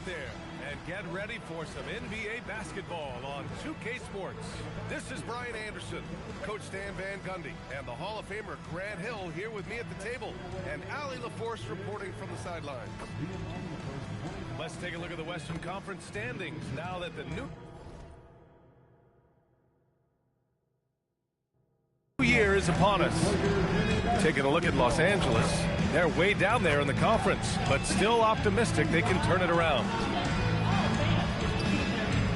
there and get ready for some NBA basketball on 2K Sports. This is Brian Anderson, Coach Stan Van Gundy, and the Hall of Famer Grant Hill here with me at the table, and Allie LaForce reporting from the sidelines. Let's take a look at the Western Conference standings now that the new year is upon us. Taking a look at Los Angeles, they're way down there in the conference, but still optimistic they can turn it around.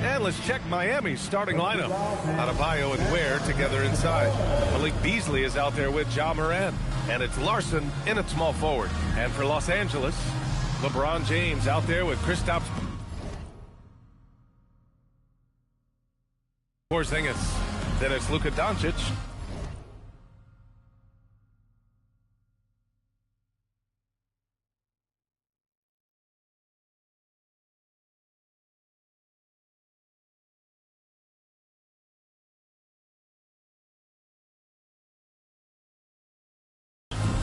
And let's check Miami's starting lineup. Adebayo and Ware together inside. Malik Beasley is out there with Ja Morant, and it's Larson in at small forward. And for Los Angeles, LeBron James out there with Kristaps Porzingis. Then it's Luka Doncic.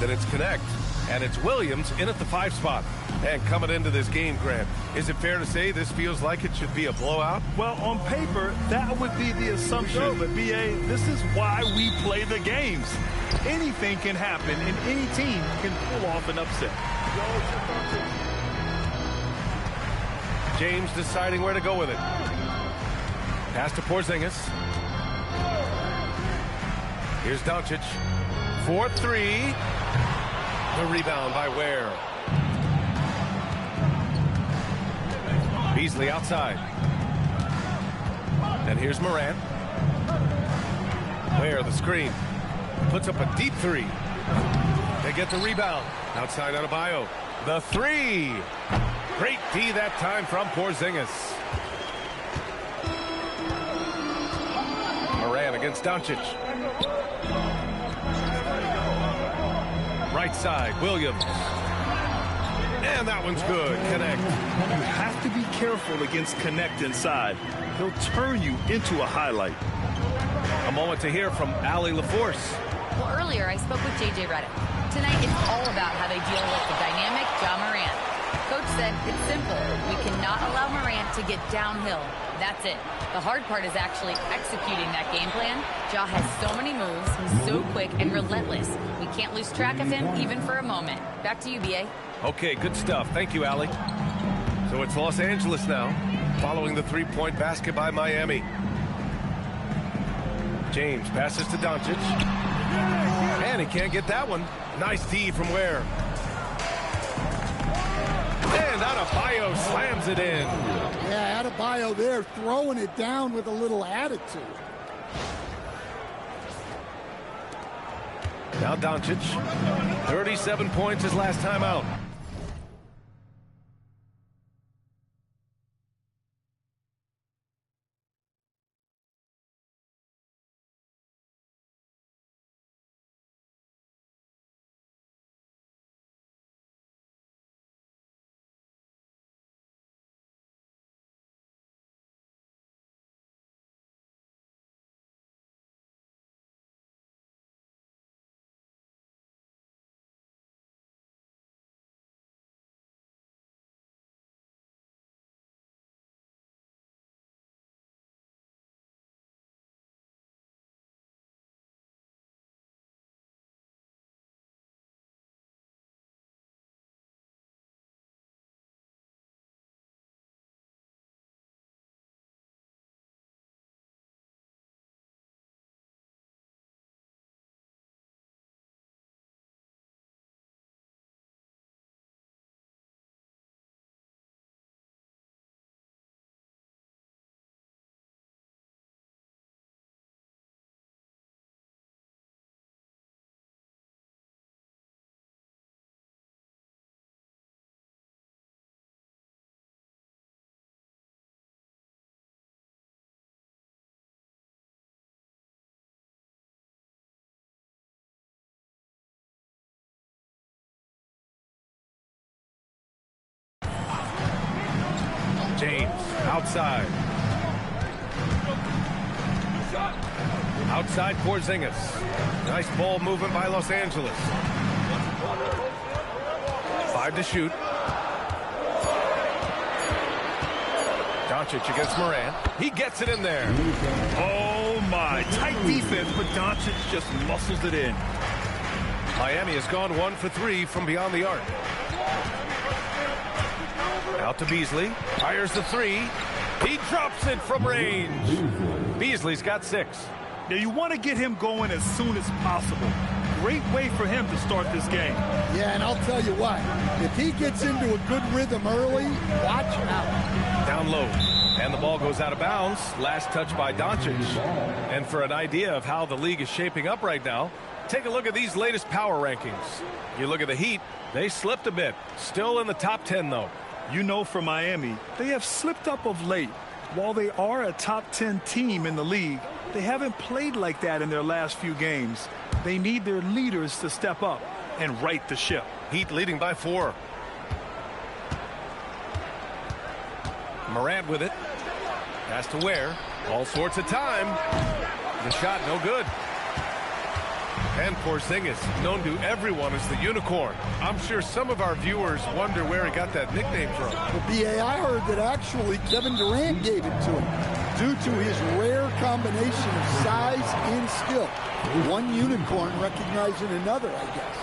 Then it's Connect, and it's Williams in at the 5 spot. And coming into this game, Grant, is it fair to say this feels like it should be a blowout? Well, on paper, that would be the assumption. But, B.A., this is why we play the games. Anything can happen, and any team can pull off an upset. James deciding where to go with it. Pass to Porzingis. Here's Doncic. 4-3. The rebound by Ware. Beasley outside. And here's Morant. Ware the screen. Puts up a deep 3. They get the rebound. Outside Adebayo. The 3. Great D that time from Porzingis. Morant against Doncic. Right side, Williams. And that one's good. Connect. You have to be careful against Connect inside. He'll turn you into a highlight. A moment to hear from Allie LaForce. Well, earlier I spoke with J.J. Redick. Tonight it's all about how they deal with the dynamic Ja Morant. Coach said it's simple. We cannot allow Morant to get downhill. That's it. The hard part is actually executing that game plan. Ja has so many moves. He's so quick and relentless. We can't lose track of him even for a moment. Back to you, B.A. Okay, good stuff. Thank you, Allie. So it's Los Angeles now, following the 3-point basket by Miami. James passes to Doncic. And he can't get that one. Nice D from Ware. And Adebayo slams it in. Yeah, Adebayo there throwing it down with a little attitude. Now Doncic, 37 points his last time out. James, outside. Outside Porzingis. Nice ball movement by Los Angeles. 5 to shoot. Doncic against Morant. He gets it in there. Oh, my. Tight defense, but Doncic just muscles it in. Miami has gone 1 for 3 from beyond the arc. Out to Beasley. Fires the three. He drops it from range. Beasley's got 6. Now, you want to get him going as soon as possible. Great way for him to start this game. Yeah, and I'll tell you what. If he gets into a good rhythm early, watch out. Down low. And the ball goes out of bounds. Last touch by Doncic. And for an idea of how the league is shaping up right now, take a look at these latest power rankings. You look at the Heat, they slipped a bit. Still in the top 10, though. You know, for Miami, they have slipped up of late. While they are a top 10 team in the league, they haven't played like that in their last few games. They need their leaders to step up and right the ship. Heat leading by 4. Morant with it. Pass to Ware. All sorts of time. The shot no good. And Porzingis, known to everyone as the unicorn. I'm sure some of our viewers wonder where he got that nickname from. Well, B.A., I heard that actually Kevin Durant gave it to him due to his rare combination of size and skill. One unicorn recognizing another, I guess.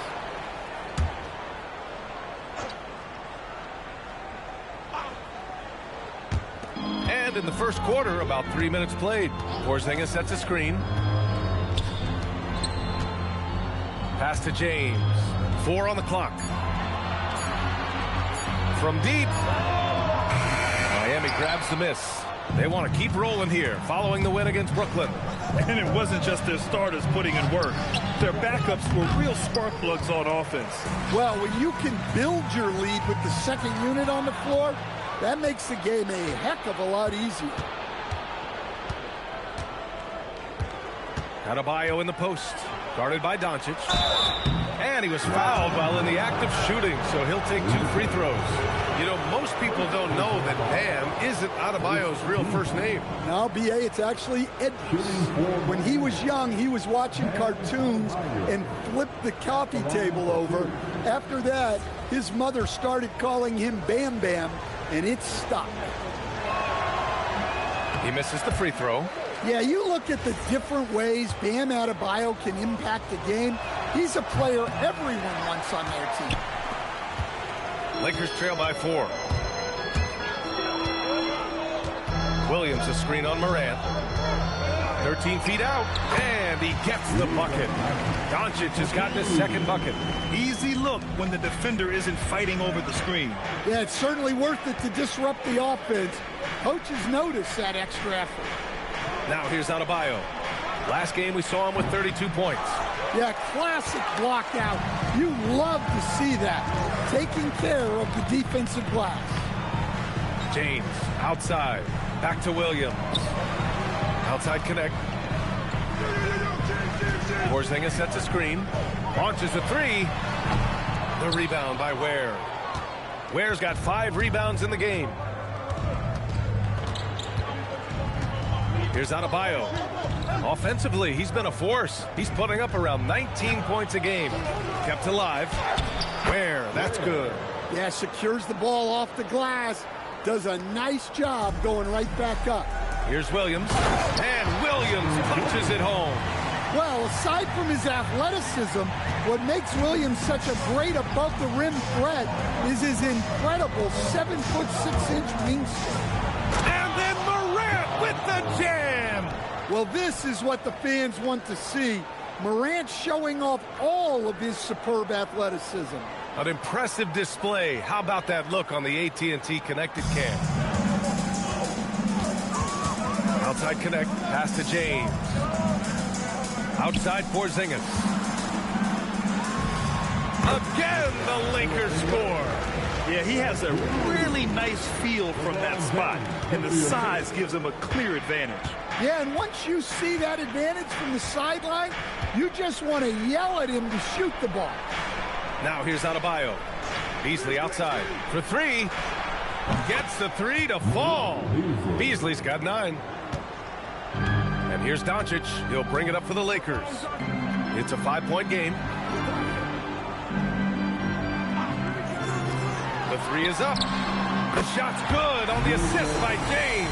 And in the first quarter, about 3 minutes played. Porzingis sets a screen. Pass to James. 4 on the clock. From deep. Miami grabs the miss. They want to keep rolling here, following the win against Brooklyn. And it wasn't just their starters putting in work. Their backups were real spark plugs on offense. Well, when you can build your lead with the second unit on the floor, that makes the game a heck of a lot easier. Adebayo in the post, guarded by Doncic. And he was fouled while in the act of shooting, so he'll take 2 free throws. You know, most people don't know that Bam isn't Adebayo's real first name. Now, B.A., it's actually Edwards. When he was young, he was watching cartoons and flipped the coffee table over. After that, his mother started calling him Bam Bam, and it stuck. He misses the free throw. Yeah, you look at the different ways Bam Adebayo can impact the game. He's a player everyone wants on their team. Lakers trail by 4. Williams a screen on Morant. 13 feet out, and he gets the bucket. Doncic has gotten his second bucket. Easy look when the defender isn't fighting over the screen. Yeah, it's certainly worth it to disrupt the offense. Coaches notice that extra effort. Now here's Adebayo. Last game we saw him with 32 points. Yeah, classic block out. You love to see that. Taking care of the defensive glass. James outside. Back to Williams. Outside connect. Porzingis sets a screen. Launches a 3. The rebound by Ware. Ware's got 5 rebounds in the game. Here's Adebayo. Offensively, he's been a force. He's putting up around 19 points a game. Kept alive. Ware, that's good. Yeah, secures the ball off the glass. Does a nice job going right back up. Here's Williams. And Williams punches it home. Well, aside from his athleticism, what makes Williams such a great above-the-rim threat is his incredible 7'6" wingspan. And then Morant with the jam. Well, this is what the fans want to see. Morant showing off all of his superb athleticism. An impressive display. How about that look on the AT&T connected cam? Outside connect, pass to James. Outside Porzingis. Again, the Lakers score. Yeah, he has a really nice feel from that spot, and the size gives him a clear advantage. Yeah, and once you see that advantage from the sideline, you just want to yell at him to shoot the ball. Now here's Adebayo. Beasley outside for 3. Gets the 3 to fall. Beasley's got 9. And here's Doncic. He'll bring it up for the Lakers. It's a 5-point game. The 3 is up. The shot's good on the assist by James.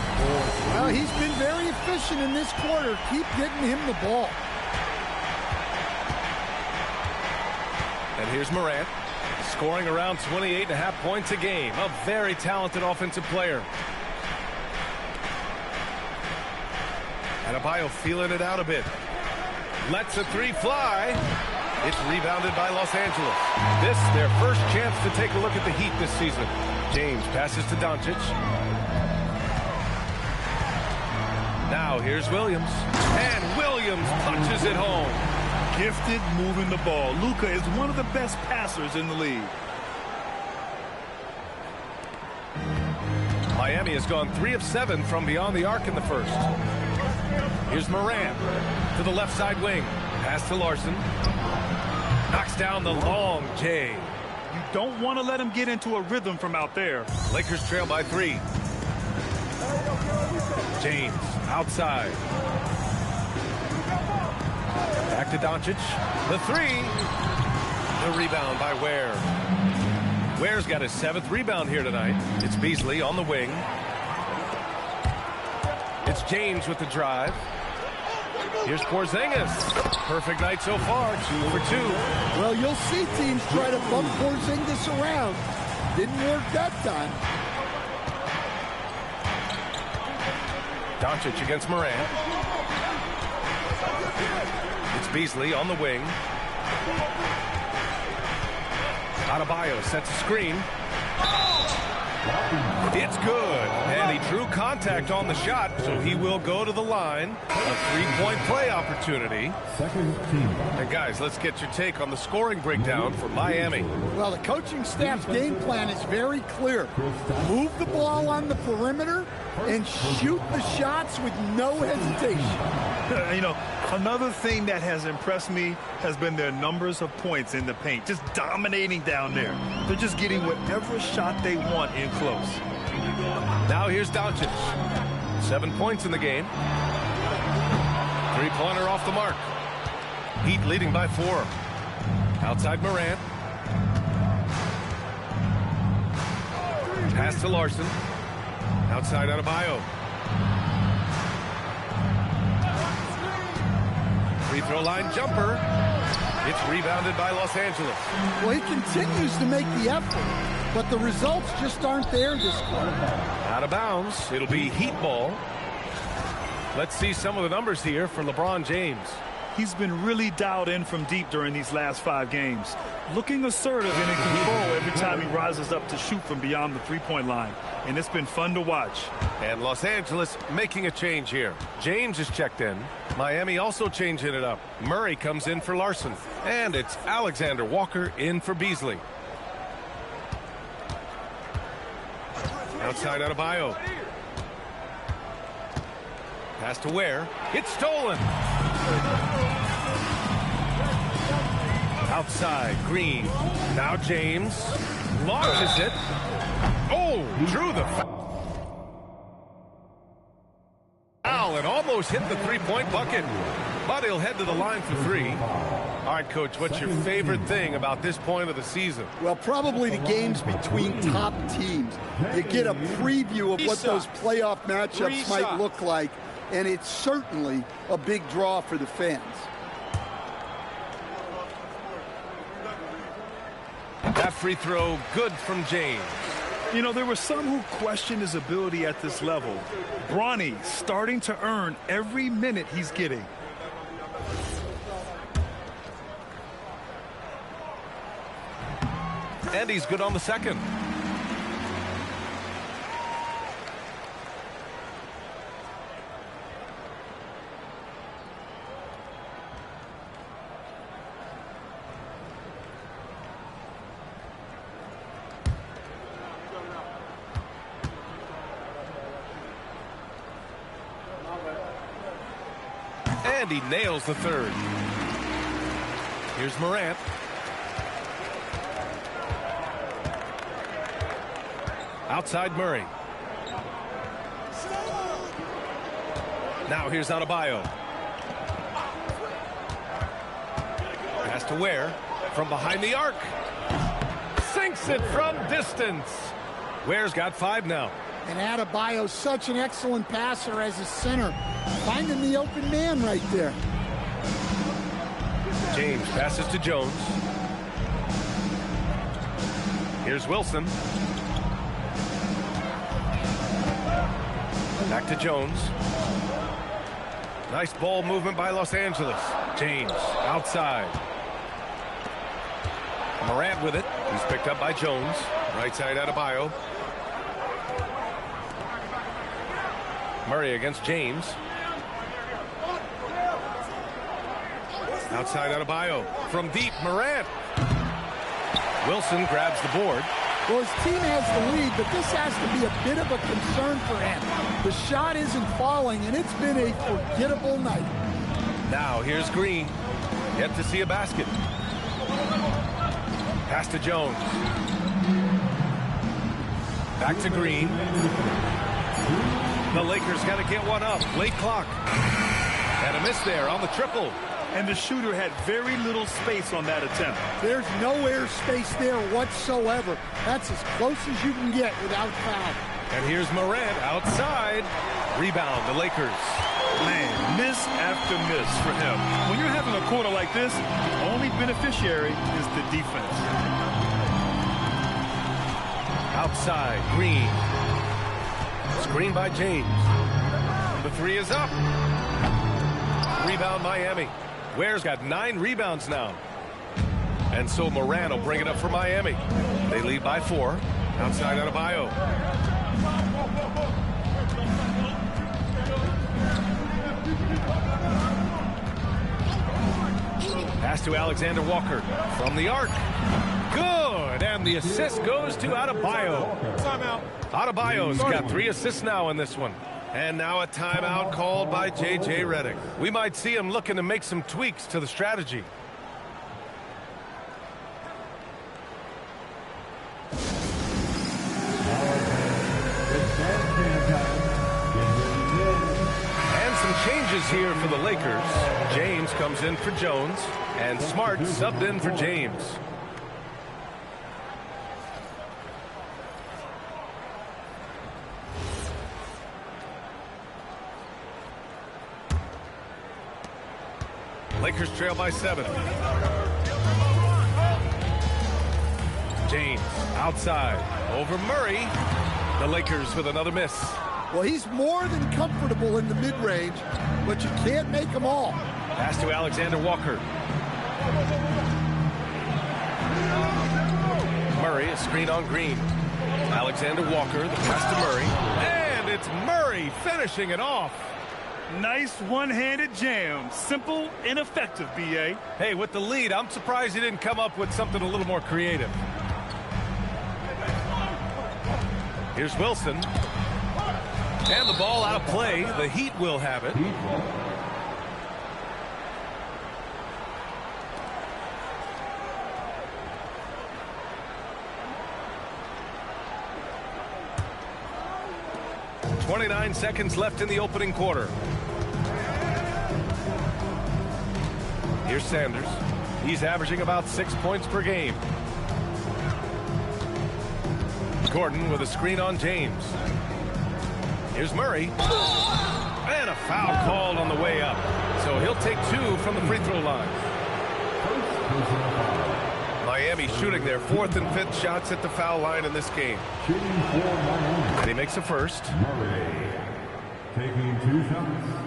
Well, he's been very efficient in this quarter. Keep getting him the ball. And here's Morant, scoring around 28.5 points a game. A very talented offensive player. Adebayo feeling it out a bit. Lets a three fly. It's rebounded by Los Angeles. This, their first chance to take a look at the Heat this season. James passes to Doncic. Now here's Williams. And Williams punches it home. Gifted moving the ball. Luka is one of the best passers in the league. Miami has gone 3 of 7 from beyond the arc in the first. Here's Morant to the left side wing. Pass to Larson. Knocks down the long J. You don't want to let him get into a rhythm from out there. Lakers trail by 3. James outside. Back to Doncic. The 3. The rebound by Ware. Ware's got his 7th rebound here tonight. It's Beasley on the wing. It's James with the drive. Here's Porzingis. Perfect night so far, 2 for 2. Well, you'll see teams try to bump Porzingis around. Didn't work that time. Doncic against Morant. It's Beasley on the wing. Adebayo sets a screen. It's good. And he drew contact on the shot, so he will go to the line. A three-point play opportunity. And guys, let's get your take on the scoring breakdown for Miami. Well, the coaching staff's game plan is very clear. Move the ball on the perimeter and shoot the shots with no hesitation. You know, another thing that has impressed me has been their numbers of points in the paint. Just dominating down there. They're just getting whatever shot they want in close. Now here's Doncic. 7 points in the game. Three-pointer off the mark. Heat leading by 4. Outside Morant. Pass to Larson. Outside Adebayo. Free throw line jumper. It's rebounded by Los Angeles. Well, he continues to make the effort, but the results just aren't there this quarter. Out of bounds. It'll be Heat ball. Let's see some of the numbers here for LeBron James. He's been really dialed in from deep during these last 5 games. Looking assertive and in control every time he rises up to shoot from beyond the three-point line. And it's been fun to watch. And Los Angeles making a change here. James is checked in. Miami also changing it up. Murray comes in for Larson. And it's Alexander Walker in for Beasley. Outside Adebayo. Pass to Ware. It's stolen. Outside, Green. Now James launches it. Oh, drew the foul and almost hit the three-point bucket. But he'll head to the line for 3. All right, Coach, what's your favorite thing about this point of the season? Well, probably the games between top teams. You get a preview of what those playoff matchups might look like, and it's certainly a big draw for the fans. That free throw good from James. You know, there were some who questioned his ability at this level. Bronny starting to earn every minute he's getting. And he's good on the second. And he nails the third. Here's Morant. Outside Murray. Now here's Adebayo. Pass to Ware from behind the arc. Sinks it from distance. Ware's got 5 now. And Adebayo's such an excellent passer as a center, finding the open man right there. James passes to Jones. Here's Wilson. Back to Jones. Nice ball movement by Los Angeles. James outside. Morant with it. He's picked up by Jones. Right side Adebayo. Murray against James. Outside Adebayo. From deep, Morant. Wilson grabs the board. Well, his team has the lead, but this has to be a bit of a concern for him. The shot isn't falling, and it's been a forgettable night. Now, here's Green. Yet to see a basket. Pass to Jones. Back to Green. The Lakers got to get one up. Late clock. And a miss there on the triple. And the shooter had very little space on that attempt. There's no air space there whatsoever. That's as close as you can get without foul. And here's Morant outside. Rebound, the Lakers. Man, miss after miss for him. When you're having a quarter like this, the only beneficiary is the defense. Outside, Green. Screen by James. The 3 is up. Rebound, Miami. Ware's got 9 rebounds now. And so Morant will bring it up for Miami. They lead by 4. Outside Adebayo. Pass to Alexander Walker from the arc. Good, and the assist goes to Adebayo. Timeout. Adebayo's got 3 assists now in this one. And now a timeout called by J.J. Redick. We might see him looking to make some tweaks to the strategy. And some changes here for the Lakers. James comes in for Jones, and Smart subbed in for James. Lakers trail by 7. James outside over Murray. The Lakers with another miss. Well, he's more than comfortable in the mid-range, but you can't make them all. Pass to Alexander Walker. Murray, a screen on Green. Alexander Walker, the pass to Murray. And it's Murray finishing it off. Nice one-handed jam. Simple and effective, B.A. Hey, with the lead, I'm surprised he didn't come up with something a little more creative. Here's Wilson. And the ball out of play. The Heat will have it. .29 seconds left in the opening quarter. Here's Sanders. He's averaging about 6 points per game. Gordon with a screen on James. Here's Murray. And a foul called on the way up. So he'll take 2 from the free throw line. Miami shooting their 4th and 5th shots at the foul line in this game. And he makes the first. Murray taking 2 shots.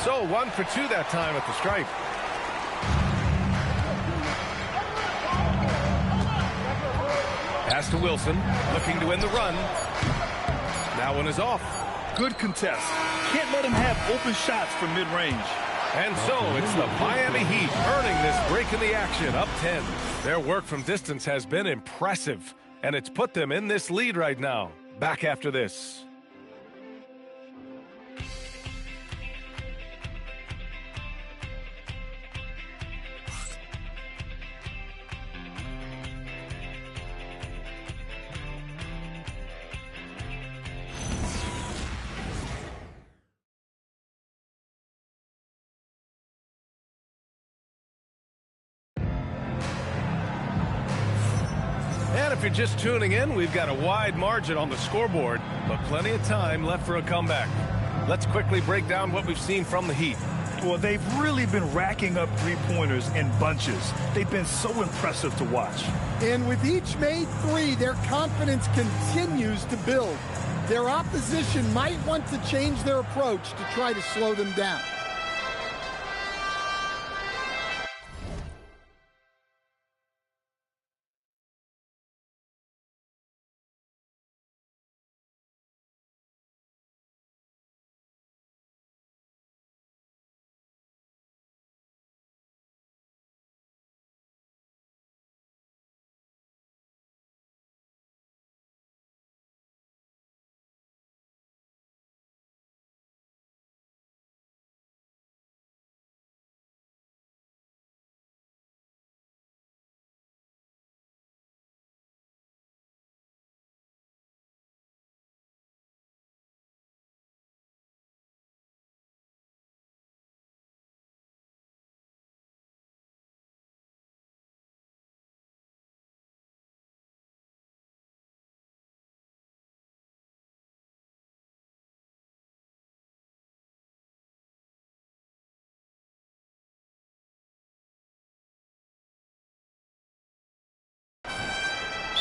So 1 for 2 that time at the stripe. Pass to Wilson, looking to win the run. That one is off. Good contest. Can't let him have open shots from mid-range. And so it's the Miami Heat earning this break in the action, up 10. Their work from distance has been impressive, and it's put them in this lead right now. Back after this. if you're just tuning in, we've got a wide margin on the scoreboard, but plenty of time left for a comeback. Let's quickly break down what we've seen from the Heat. Well, they've really been racking up three-pointers in bunches. They've been so impressive to watch. And with each made three, their confidence continues to build. Their opposition might want to change their approach to try to slow them down.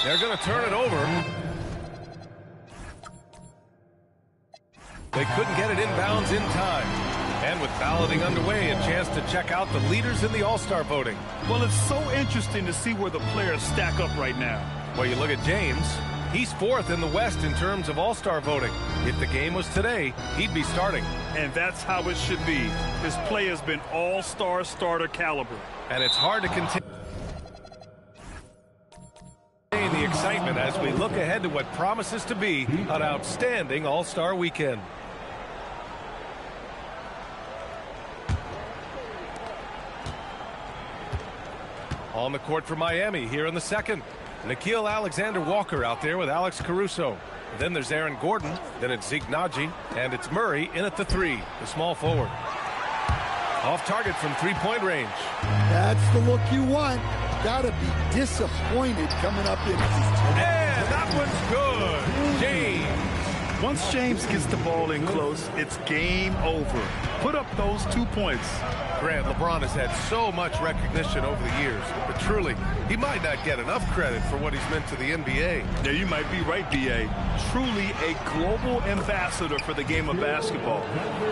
They're going to turn it over. They couldn't get it inbounds in time. And with balloting underway, a chance to check out the leaders in the All-Star voting. Well, it's so interesting to see where the players stack up right now. Well, you look at James. He's fourth in the West in terms of All-Star voting. If the game was today, he'd be starting. And that's how it should be. His play has been All-Star starter caliber. And it's hard to continue the excitement as we look ahead to what promises to be an outstanding All-Star weekend. On the court for Miami here in the second. Nickeil Alexander-Walker out there with Alex Caruso. Then there's Aaron Gordon. Then it's Zeke Naji. And it's Murray in at the three, the small forward. Off target from three-point range. That's the look you want. Gotta be disappointed coming up in. And that one's good. James. Once James gets the ball in close, it's game over. Put up those 2 points. Grant, LeBron has had so much recognition over the years, but truly, he might not get enough credit for what he's meant to the NBA. Yeah, you might be right, B.A. Truly a global ambassador for the game of basketball.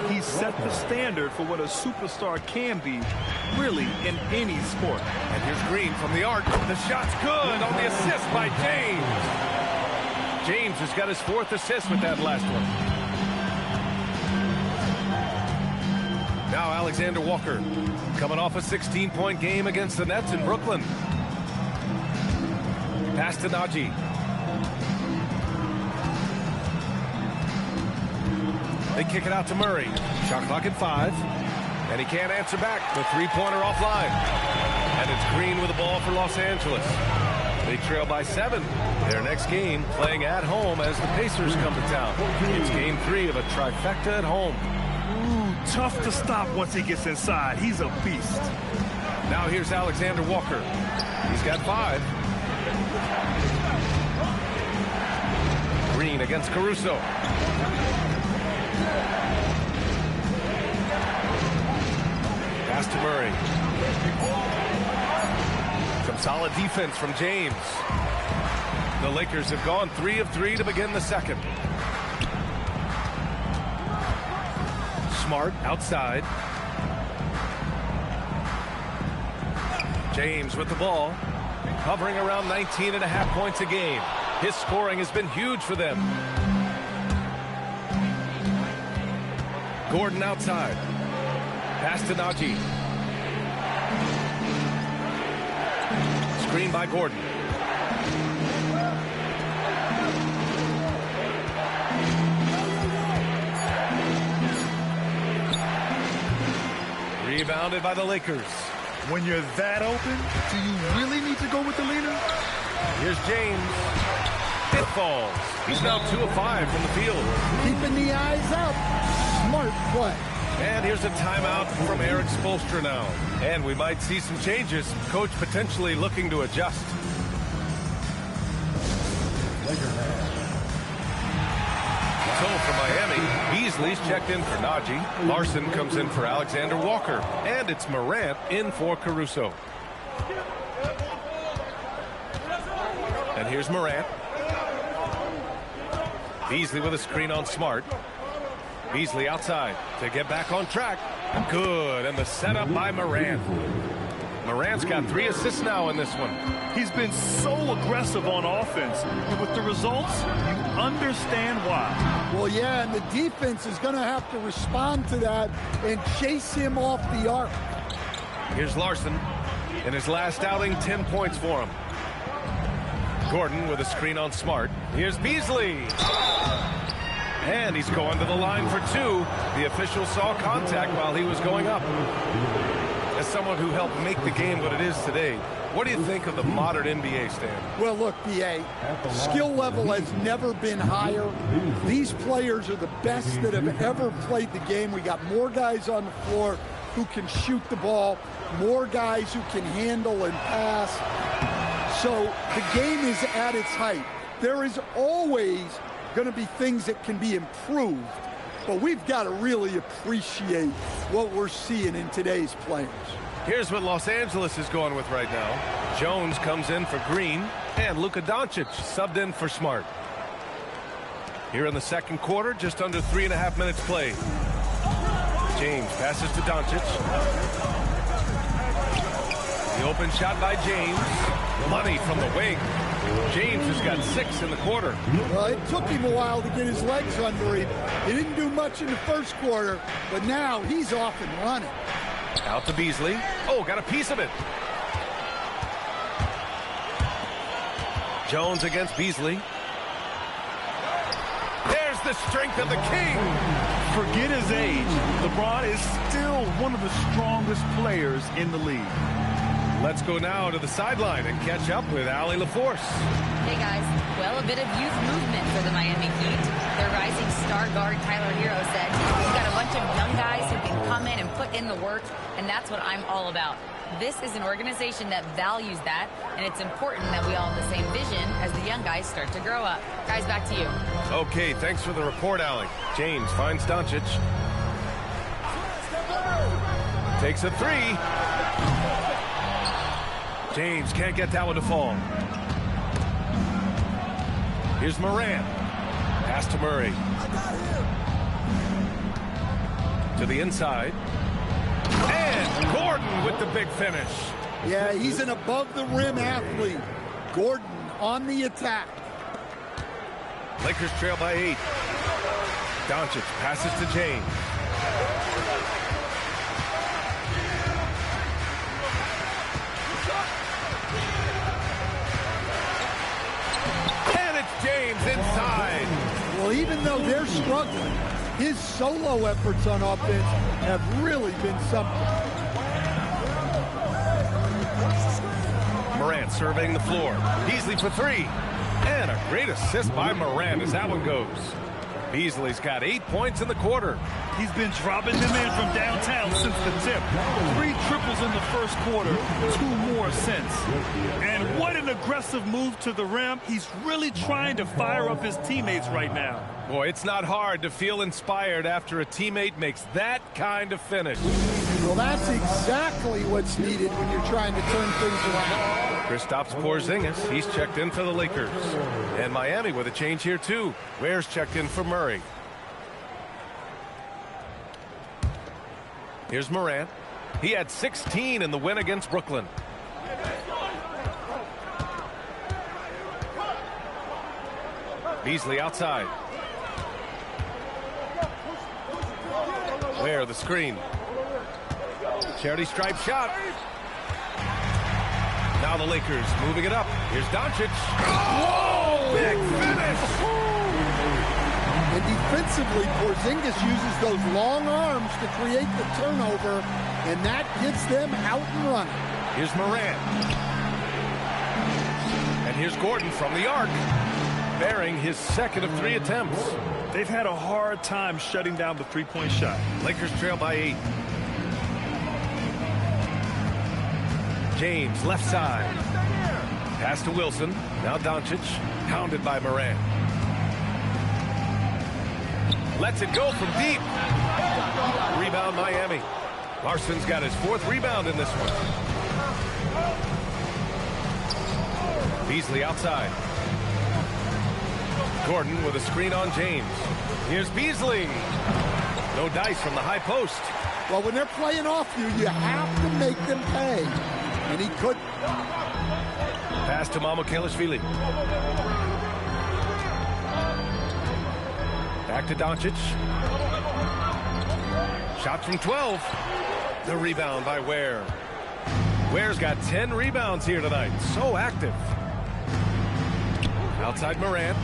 He set the standard for what a superstar can be, really, in any sport. And here's Green from the arc. The shot's good on the assist by James. James has got his fourth assist with that last one. Now Alexander Walker coming off a 16-point game against the Nets in Brooklyn. Pass to Naji. They kick it out to Murray. Shot clock at 5. And he can't answer back. The three-pointer offline. And it's Green with the ball for Los Angeles. They trail by 7. Their next game playing at home as the Pacers come to town. It's game 3 of a trifecta at home. Ooh, tough to stop once he gets inside. He's a beast. Now here's Alexander Walker. He's got 5. Green against Caruso. Pass to Murray. Some solid defense from James. The Lakers have gone 3 of 3 to begin the second. Smart outside. James with the ball. Hovering around 19.5 points a game. His scoring has been huge for them. Gordon outside. Pass to Naji. Screen by Gordon. Rebounded by the Lakers. When you're that open, do you really need to go with the leader? Here's James. It falls. He's now 2 of 5 from the field. Keeping the eyes up. Smart play. And here's a timeout from Eric Spoelstra now. And we might see some changes. Coach potentially looking to adjust. So for Miami, Beasley's checked in for Najee. Larson comes in for Alexander Walker. And it's Morant in for Caruso. And here's Morant. Beasley with a screen on Smart. Beasley outside to get back on track. Good, and the setup by Morant. Morant's got 3 assists now in this one. He's been so aggressive on offense. And with the results, you understand why. Well, yeah, and the defense is going to have to respond to that and chase him off the arc. Here's Larson. In his last outing, 10 points for him. Gordon with a screen on Smart. Here's Beasley. And he's going to the line for 2. The official saw contact while he was going up. As someone who helped make the game what it is today, what do you think of the modern NBA, Stan? Well, look, B.A., skill level has never been higher. These players are the best that have ever played the game. We got more guys on the floor who can shoot the ball, more guys who can handle and pass. So the game is at its height. There is always going to be things that can be improved, but we've got to really appreciate what we're seeing in today's players. Here's what Los Angeles is going with right now. Jones comes in for Green, and Luka Doncic subbed in for Smart. Here in the second quarter, just under 3.5 minutes played. James passes to Doncic. The open shot by James. Money from the wing. James has got 6 in the quarter. Well, it took him a while to get his legs under him. He didn't do much in the first quarter, but now he's off and running. Out to Beasley. Oh, got a piece of it. Jones against Beasley. There's the strength of the king. Forget his age. LeBron is still one of the strongest players in the league. Let's go now to the sideline and catch up with Allie LaForce. Hey guys, well, a bit of youth movement for the Miami Heat. Their rising star guard Tyler Hero said, we've got a bunch of young guys who can come in and put in the work, and that's what I'm all about. This is an organization that values that, and it's important that we all have the same vision as the young guys start to grow up. Guys, back to you. Okay, thanks for the report, Allie. James finds Doncic. Takes a 3. James can't get that one to fall. Here's Morant. Pass to Murray. To the inside. And Gordon with the big finish. Yeah, he's an above-the-rim athlete. Gordon on the attack. Lakers trail by 8. Doncic passes to James. James inside. Well, even though they're struggling, his solo efforts on offense have really been something. Morant surveying the floor. Beasley for 3. And a great assist by Morant as that one goes. Beasley's got 8 points in the quarter. He's been dropping them in from downtown since the tip. 3 triples in the first quarter, 2 more since. And what an aggressive move to the rim. He's really trying to fire up his teammates right now. Boy, it's not hard to feel inspired after a teammate makes that kind of finish. Well, that's exactly what's needed when you're trying to turn things around. Kristaps Porzingis, he's checked in for the Lakers. And Miami with a change here, too. Ware's checked in for Murray. Here's Morant. He had 16 in the win against Brooklyn. Beasley outside. Ware the screen. Charity stripe shot. Now the Lakers moving it up. Here's Doncic. Whoa! Big finish! And defensively, Porzingis uses those long arms to create the turnover, and that gets them out and running. Here's Morant. And here's Gordon from the arc, bearing his second of 3 attempts. They've had a hard time shutting down the three-point shot. Lakers trail by 8. James, left side. Pass to Wilson. Now Doncic. Hounded by Morant. Lets it go from deep. Rebound Miami. Larson's got his 4th rebound in this one. Beasley outside. Gordon with a screen on James. Here's Beasley. No dice from the high post. Well, when they're playing off you, you have to make them pay. And he couldn't. Pass to Mamukelashvili. Back to Doncic. Shot from 12. The rebound by Ware. Ware's got 10 rebounds here tonight. So active. Outside Morant.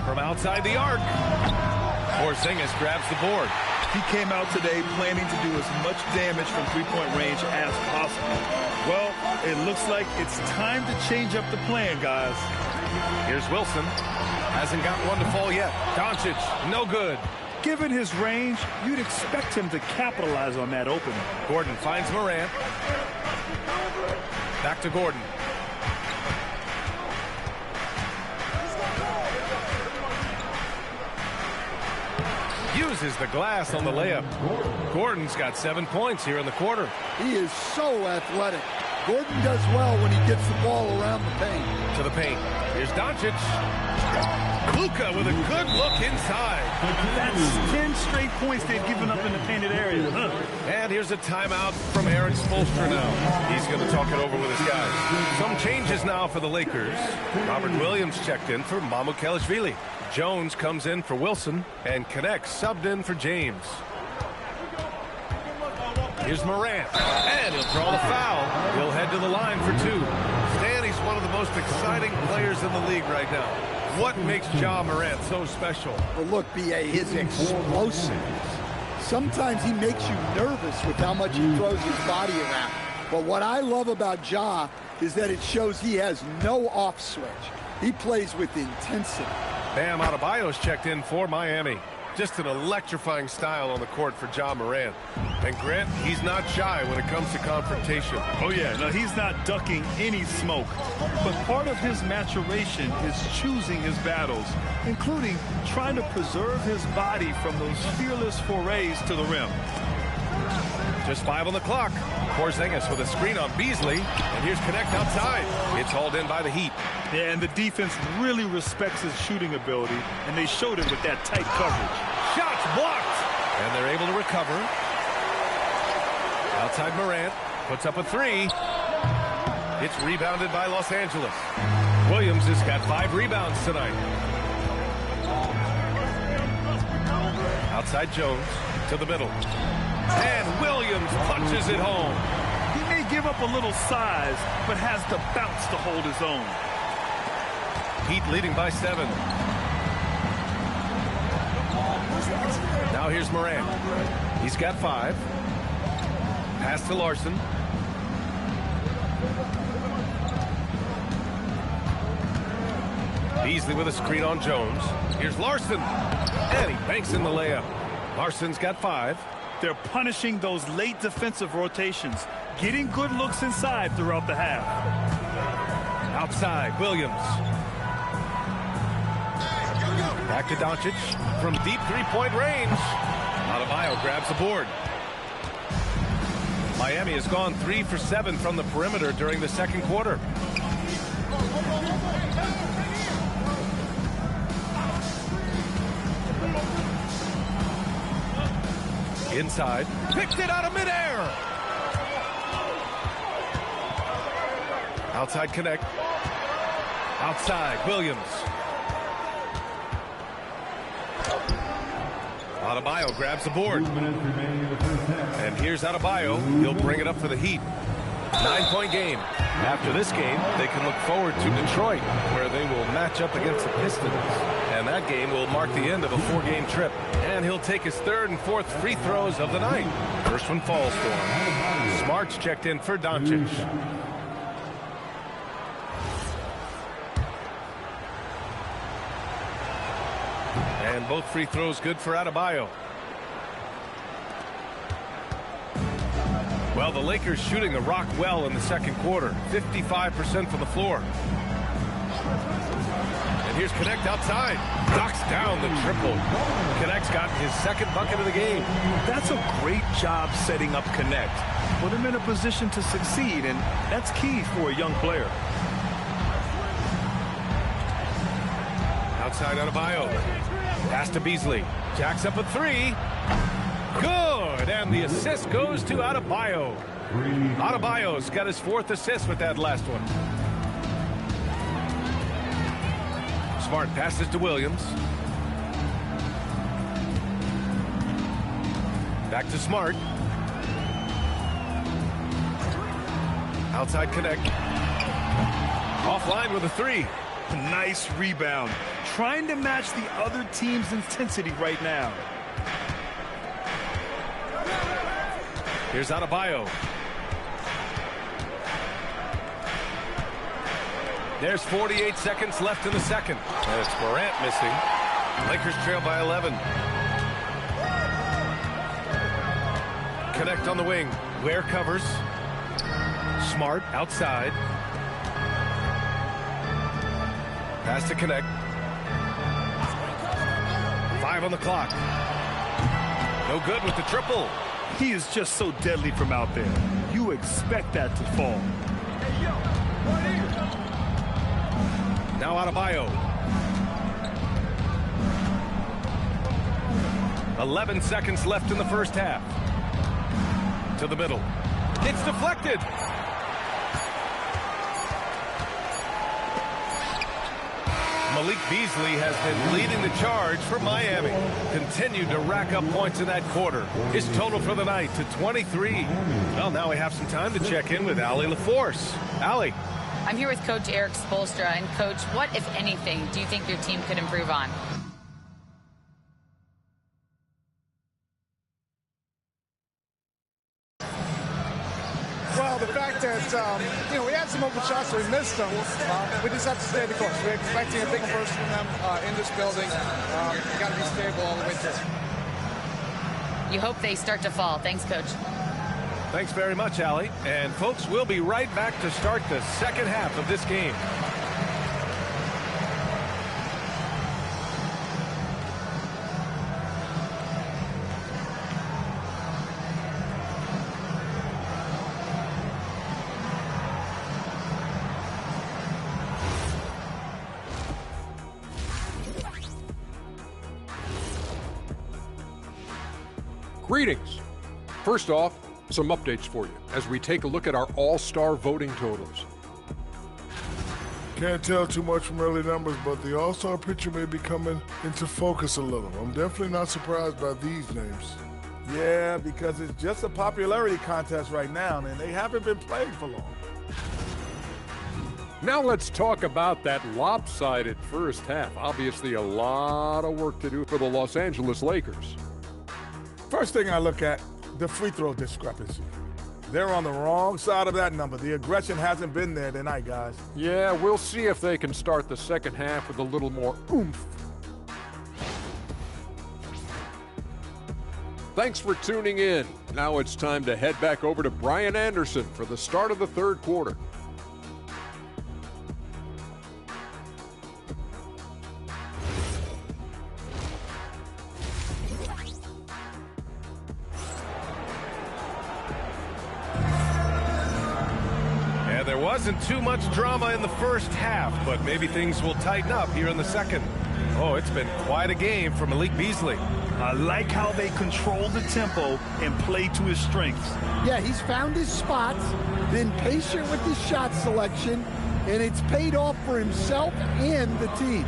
From outside the arc. Porzingis grabs the board. He came out today planning to do as much damage from three-point range as possible. Well, it looks like it's time to change up the plan, guys. Here's Wilson. Hasn't got one to fall yet. Doncic, no good. Given his range, you'd expect him to capitalize on that opening. Gordon finds Morant. Back to Gordon. Uses the glass on the layup. Gordon's got 7 points here in the quarter. He is so athletic. Gordon does well when he gets the ball around the paint. To the paint. Here's Doncic. Luka with a good look inside. That's 10 straight points they've given up in the painted area. And here's a timeout from Eric Spoelstra now. He's going to talk it over with his guys. Some changes now for the Lakers. Robert Williams checked in for Mamukelashvili. Jones comes in for Wilson, and Connect subbed in for James. Here's Morant, and he'll draw the foul. He'll head to the line for 2. Stan, he's one of the most exciting players in the league right now. What makes Ja Morant so special? Well, look, B.A., his explosiveness. Sometimes he makes you nervous with how much he throws his body around. But what I love about Ja is that it shows he has no off switch. He plays with intensity. Bam Adebayo's checked in for Miami. Just an electrifying style on the court for Ja Morant. And Grant, he's not shy when it comes to confrontation. Oh yeah, no, he's not ducking any smoke. But part of his maturation is choosing his battles, including trying to preserve his body from those fearless forays to the rim. Just 5 on the clock. Porzingis with a screen on Beasley. And here's Connect outside. It's hauled in by the Heat. Yeah, and the defense really respects his shooting ability, and they showed it with that tight coverage. Shots blocked. And they're able to recover. Outside Morant. Puts up a 3. It's rebounded by Los Angeles. Williams has got 5 rebounds tonight. Outside Jones to the middle. And Williams punches it home. He may give up a little size, but has the bounce to hold his own. Heat leading by 7. Now here's Morant. He's got 5. Pass to Larson. Beasley with a screen on Jones. Here's Larson. And he banks in the layup. Larson's got 5. They're punishing those late defensive rotations, getting good looks inside throughout the half. Outside, Williams. Back to Doncic from deep three-point range. Adebayo grabs the board. Miami has gone 3 for 7 from the perimeter during the second quarter. Inside, picked it out of midair. Outside Connect. Outside, Williams. Adebayo grabs the board. And here's Adebayo. He'll bring it up for the Heat. 9-point game. After this game, they can look forward to Detroit, where they will match up against the Pistons. And that game will mark the end of a 4-game trip. And he'll take his 3rd and 4th free throws of the night. First one falls for him. Smart's checked in for Doncic. And both free throws good for Adebayo. Well, the Lakers shooting the rock well in the second quarter. 55% from the floor. And here's Connect outside. Knocks down the triple. Connect's gotten his second bucket of the game. That's a great job setting up Connect. Put him in a position to succeed, and that's key for a young player. Outside Adebayo. Pass to Beasley. Jacks up a three. Good, and the assist goes to Adebayo. Adebayo's got his 4th assist with that last one. Smart passes to Williams. Back to Smart. Outside Connect. Offline with a 3. Nice rebound. Trying to match the other team's intensity right now. Here's Adebayo. There's 48 seconds left in the second. And it's Morant missing. Lakers trail by 11. Connect on the wing. Ware covers. Smart outside. Pass to Connect. 5 on the clock. No good with the triple. He is just so deadly from out there. You expect that to fall. Now Adebayo. 11 seconds left in the first half. To the middle. It's deflected. Malik Beasley has been leading the charge for Miami. Continued to rack up points in that quarter. His total for the night to 23. Well, now we have some time to check in with Allie LaForce. Allie. I'm here with Coach Erik Spoelstra. And, Coach, what, if anything, do you think your team could improve on? Well, the fact that, we had some open shots, so we missed them. We just have to stay the course. We're expecting a big burst from them in this building. You got to be stable all the way through. You hope they start to fall. Thanks, Coach. Thanks very much, Allie. And, folks, we'll be right back to start the second half of this game. Greetings. First off, some updates for you as we take a look at our all-star voting totals. Can't tell too much from early numbers, but the all-star picture may be coming into focus a little. I'm definitely not surprised by these names. Yeah, because it's just a popularity contest right now, and they haven't been playing for long. Now let's talk about that lopsided first half. Obviously a lot of work to do for the Los Angeles Lakers. First thing I look at, the free throw discrepancy. They're on the wrong side of that number. The aggression hasn't been there tonight, guys. Yeah, we'll see if they can start the second half with a little more oomph. Thanks for tuning in. Now it's time to head back over to Brian Anderson for the start of the third quarter. There wasn't too much drama in the first half, but maybe things will tighten up here in the second. Oh, it's been quite a game for Malik Beasley. I like how they control the tempo and play to his strengths. Yeah, he's found his spots, been patient with his shot selection, and it's paid off for himself and the team.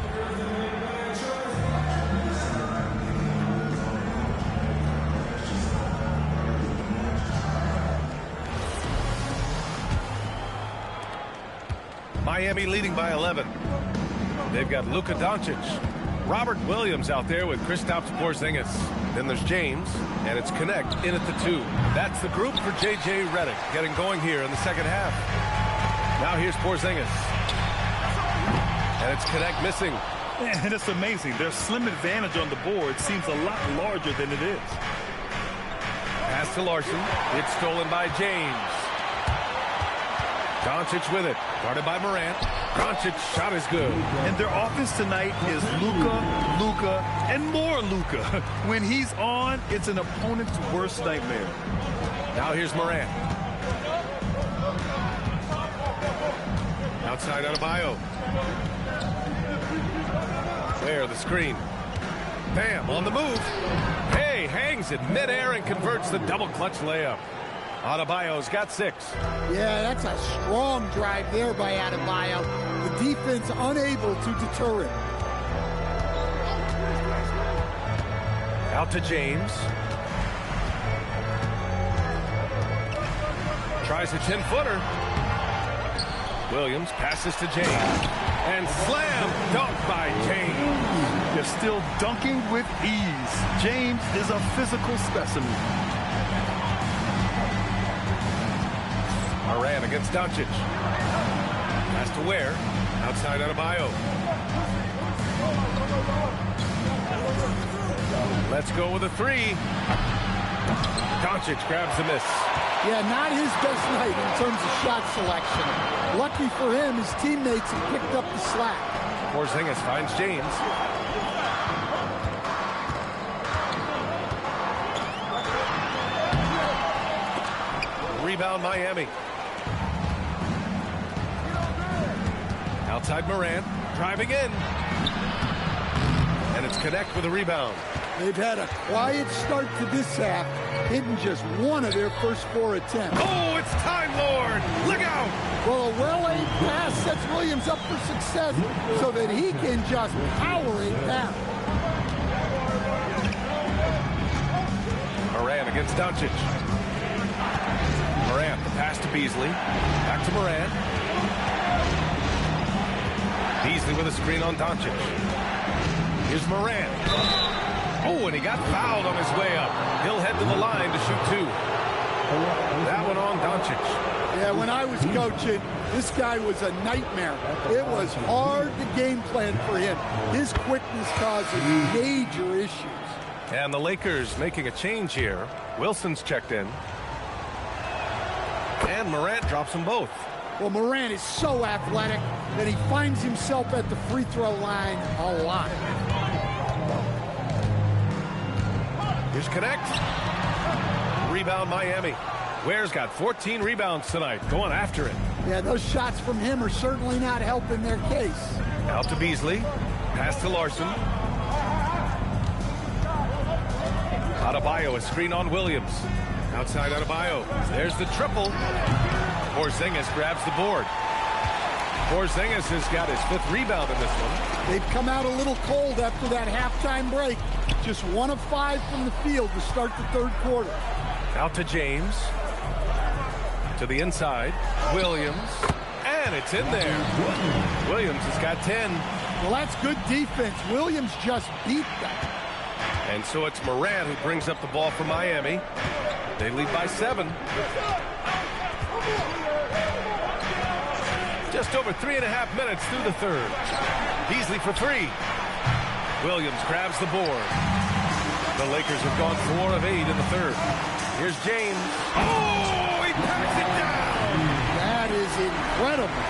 Miami leading by 11. They've got Luka Doncic. Robert Williams out there with Kristaps Porzingis. Then there's James, and it's Connect in at the 2. That's the group for J.J. Redick getting going here in the second half. Now here's Porzingis. And it's Connect missing. And it's amazing. Their slim advantage on the board seems a lot larger than it is. Pass to Larson. It's stolen by James. Doncic with it. Guarded by Morant. Doncic's shot is good. And their offense tonight is Luka, and more Luka. When he's on, it's an opponent's worst nightmare. Now here's Morant. Outside Adebayo. There, the screen. Bam, on the move. Hey, hangs it midair and converts the double clutch layup. Adebayo's got 6. Yeah, that's a strong drive there by Adebayo. The defense unable to deter him. Out to James. Tries a 10-footer. Williams passes to James. And slam dunk by James. They're still dunking with ease. James is a physical specimen. Morant against Doncic. Pass to Ware. Outside Adebayo. Let's go with a 3. Doncic grabs the miss. Yeah, not his best night in terms of shot selection. Lucky for him, his teammates have picked up the slack. Porzingis finds James. Rebound Miami. Outside Morant, driving in. And it's Connect with a rebound. They've had a quiet start to this half, hitting just one of their first 4 attempts. Oh, it's Time Lord! Look out! Well, a well-aimed pass sets Williams up for success so that he can just power it down. Morant against Doncic. Morant, the pass to Beasley. Back to Morant. Beasley with a screen on Doncic. Here's Morant. Oh, and he got fouled on his way up. He'll head to the line to shoot 2. That one on Doncic. Yeah, when I was coaching, this guy was a nightmare. It was hard to game plan for him. His quickness causing major issues. And the Lakers making a change here. Wilson's checked in. And Morant drops them both. Well, Morant is so athletic that he finds himself at the free throw line a lot. Here's Connect. Rebound Miami. Ware's got 14 rebounds tonight, going after it. Yeah, those shots from him are certainly not helping their case. Out to Beasley. Pass to Larson. Adebayo, a screen on Williams. Outside Adebayo. There's the triple. Porzingis grabs the board. Porzingis has got his 5th rebound in this one. They've come out a little cold after that halftime break. Just 1 of 5 from the field to start the 3rd quarter. Out to James. To the inside. Williams. And it's in there. Williams has got 10. Well, that's good defense. Williams just beat them. And so it's Morant who brings up the ball for Miami. They lead by 7. Just over 3.5 minutes through the 3rd. Beasley for 3. Williams grabs the board. The Lakers have gone 4 of 8 in the 3rd. Here's James. Oh, he packs it down. That is incredible.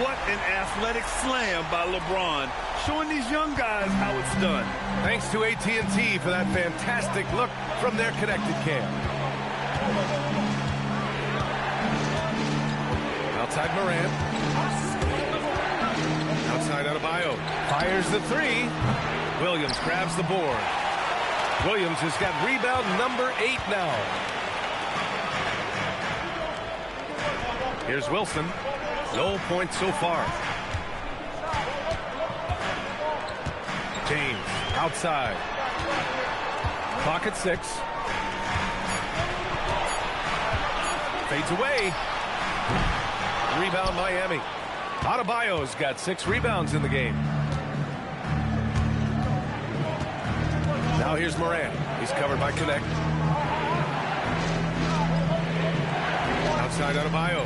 What an athletic slam by LeBron, showing these young guys how it's done. Thanks to AT&T for that fantastic look from their connected cam. Outside Morant. Outside Adebayo. Fires the 3. Williams grabs the board. Williams has got rebound number 8 now. Here's Wilson. No points so far. James outside. Clock at 6. Fades away. Rebound Miami. Adebayo's got 6 rebounds in the game. Now here's Morant. He's covered by Connect. Outside Adebayo.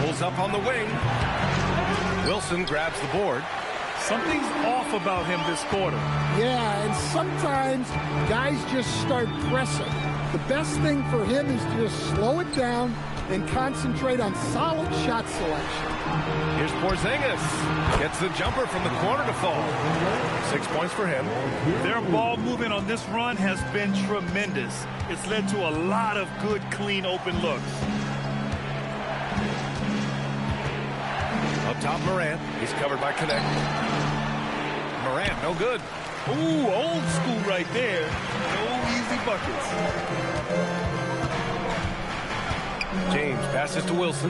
Pulls up on the wing. Wilson grabs the board. Something's off about him this quarter. Yeah, and sometimes guys just start pressing. The best thing for him is to just slow it down and concentrate on solid shot selection. Here's Porzingis. Gets the jumper from the corner to fall. 6 points for him. Their ball movement on this run has been tremendous. It's led to a lot of good, clean, open looks. Up top, Morant. He's covered by Connect. Morant, no good. Ooh, old school right there. No easy buckets. James passes to Wilson.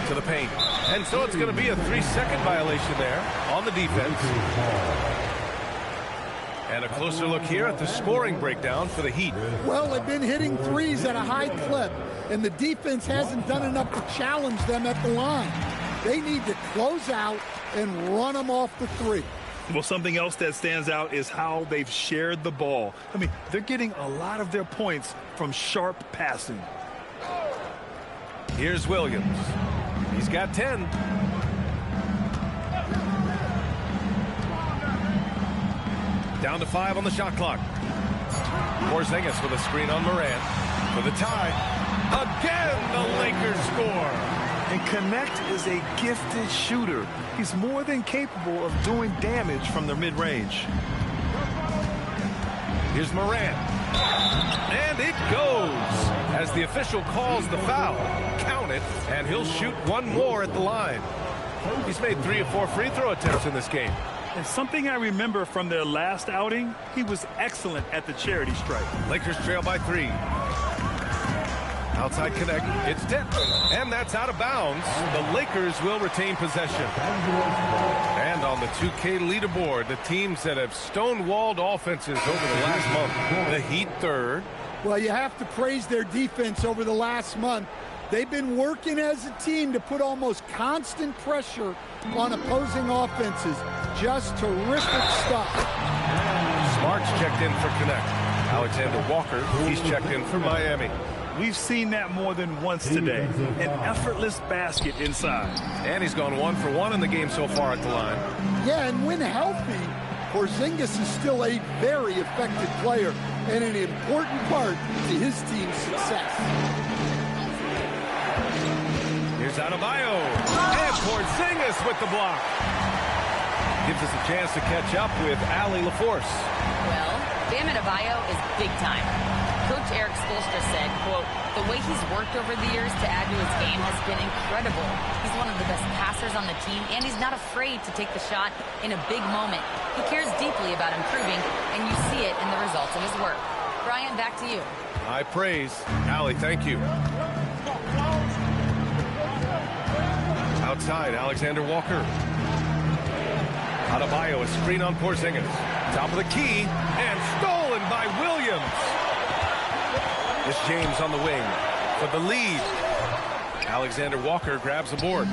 To the paint. And so it's going to be a 3-second violation there on the defense. And a closer look here at the scoring breakdown for the Heat. Well, they've been hitting threes at a high clip, and the defense hasn't done enough to challenge them at the line. They need to close out and run them off the three. Well, something else that stands out is how they've shared the ball. I mean, they're getting a lot of their points from sharp passing. Here's Williams. He's got 10. Down to 5 on the shot clock. Porzingis with a screen on Morant for the tie. Again, the Lakers score. And Connect is a gifted shooter. He's more than capable of doing damage from the mid-range. Here's Morant. And it goes. As the official calls the foul, count it, and he'll shoot one more at the line. He's made 3 or 4 free throw attempts in this game. And something I remember from their last outing, he was excellent at the charity stripe. Lakers trail by 3. Outside Connect, it's tipped, and that's out of bounds. The Lakers will retain possession. And on the 2K leaderboard, the teams that have stonewalled offenses over the last month. The Heat third. Well, you have to praise their defense over the last month. They've been working as a team to put almost constant pressure on opposing offenses. Just terrific stuff. Smart's checked in for Connect. Alexander Walker, he's checked in for Miami. We've seen that more than once today. An effortless basket inside. And he's gone 1 for 1 in the game so far at the line. Yeah, and when healthy, Porzingis is still a very effective player and an important part to his team's success. Here's Adebayo. And Porzingis with the block. Gives us a chance to catch up with Allie LaForce. Well, Bam Adebayo is big time. Coach Eric Spoelstra said, quote, the way he's worked over the years to add to his game has been incredible. He's one of the best passers on the team, and he's not afraid to take the shot in a big moment. He cares deeply about improving, and you see it in the results of his work. Brian, back to you. High praise. Allie, thank you. Outside, Alexander Walker. Adebayo, a screen on Porzingis. Top of the key, and stolen by Williams. It's James on the wing for the lead. Alexander Walker grabs a board.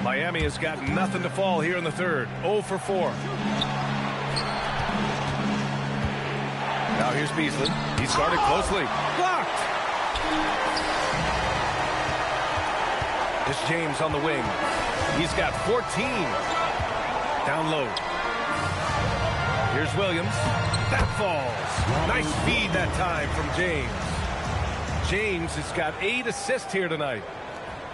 Miami has got nothing to fall here in the third. 0 for 4. Now here's Beasley. He's guarded closely. Blocked! It's James on the wing. He's got 14. Down low. Here's Williams. That falls. Nice feed that time from James. James has got 8 assists here tonight.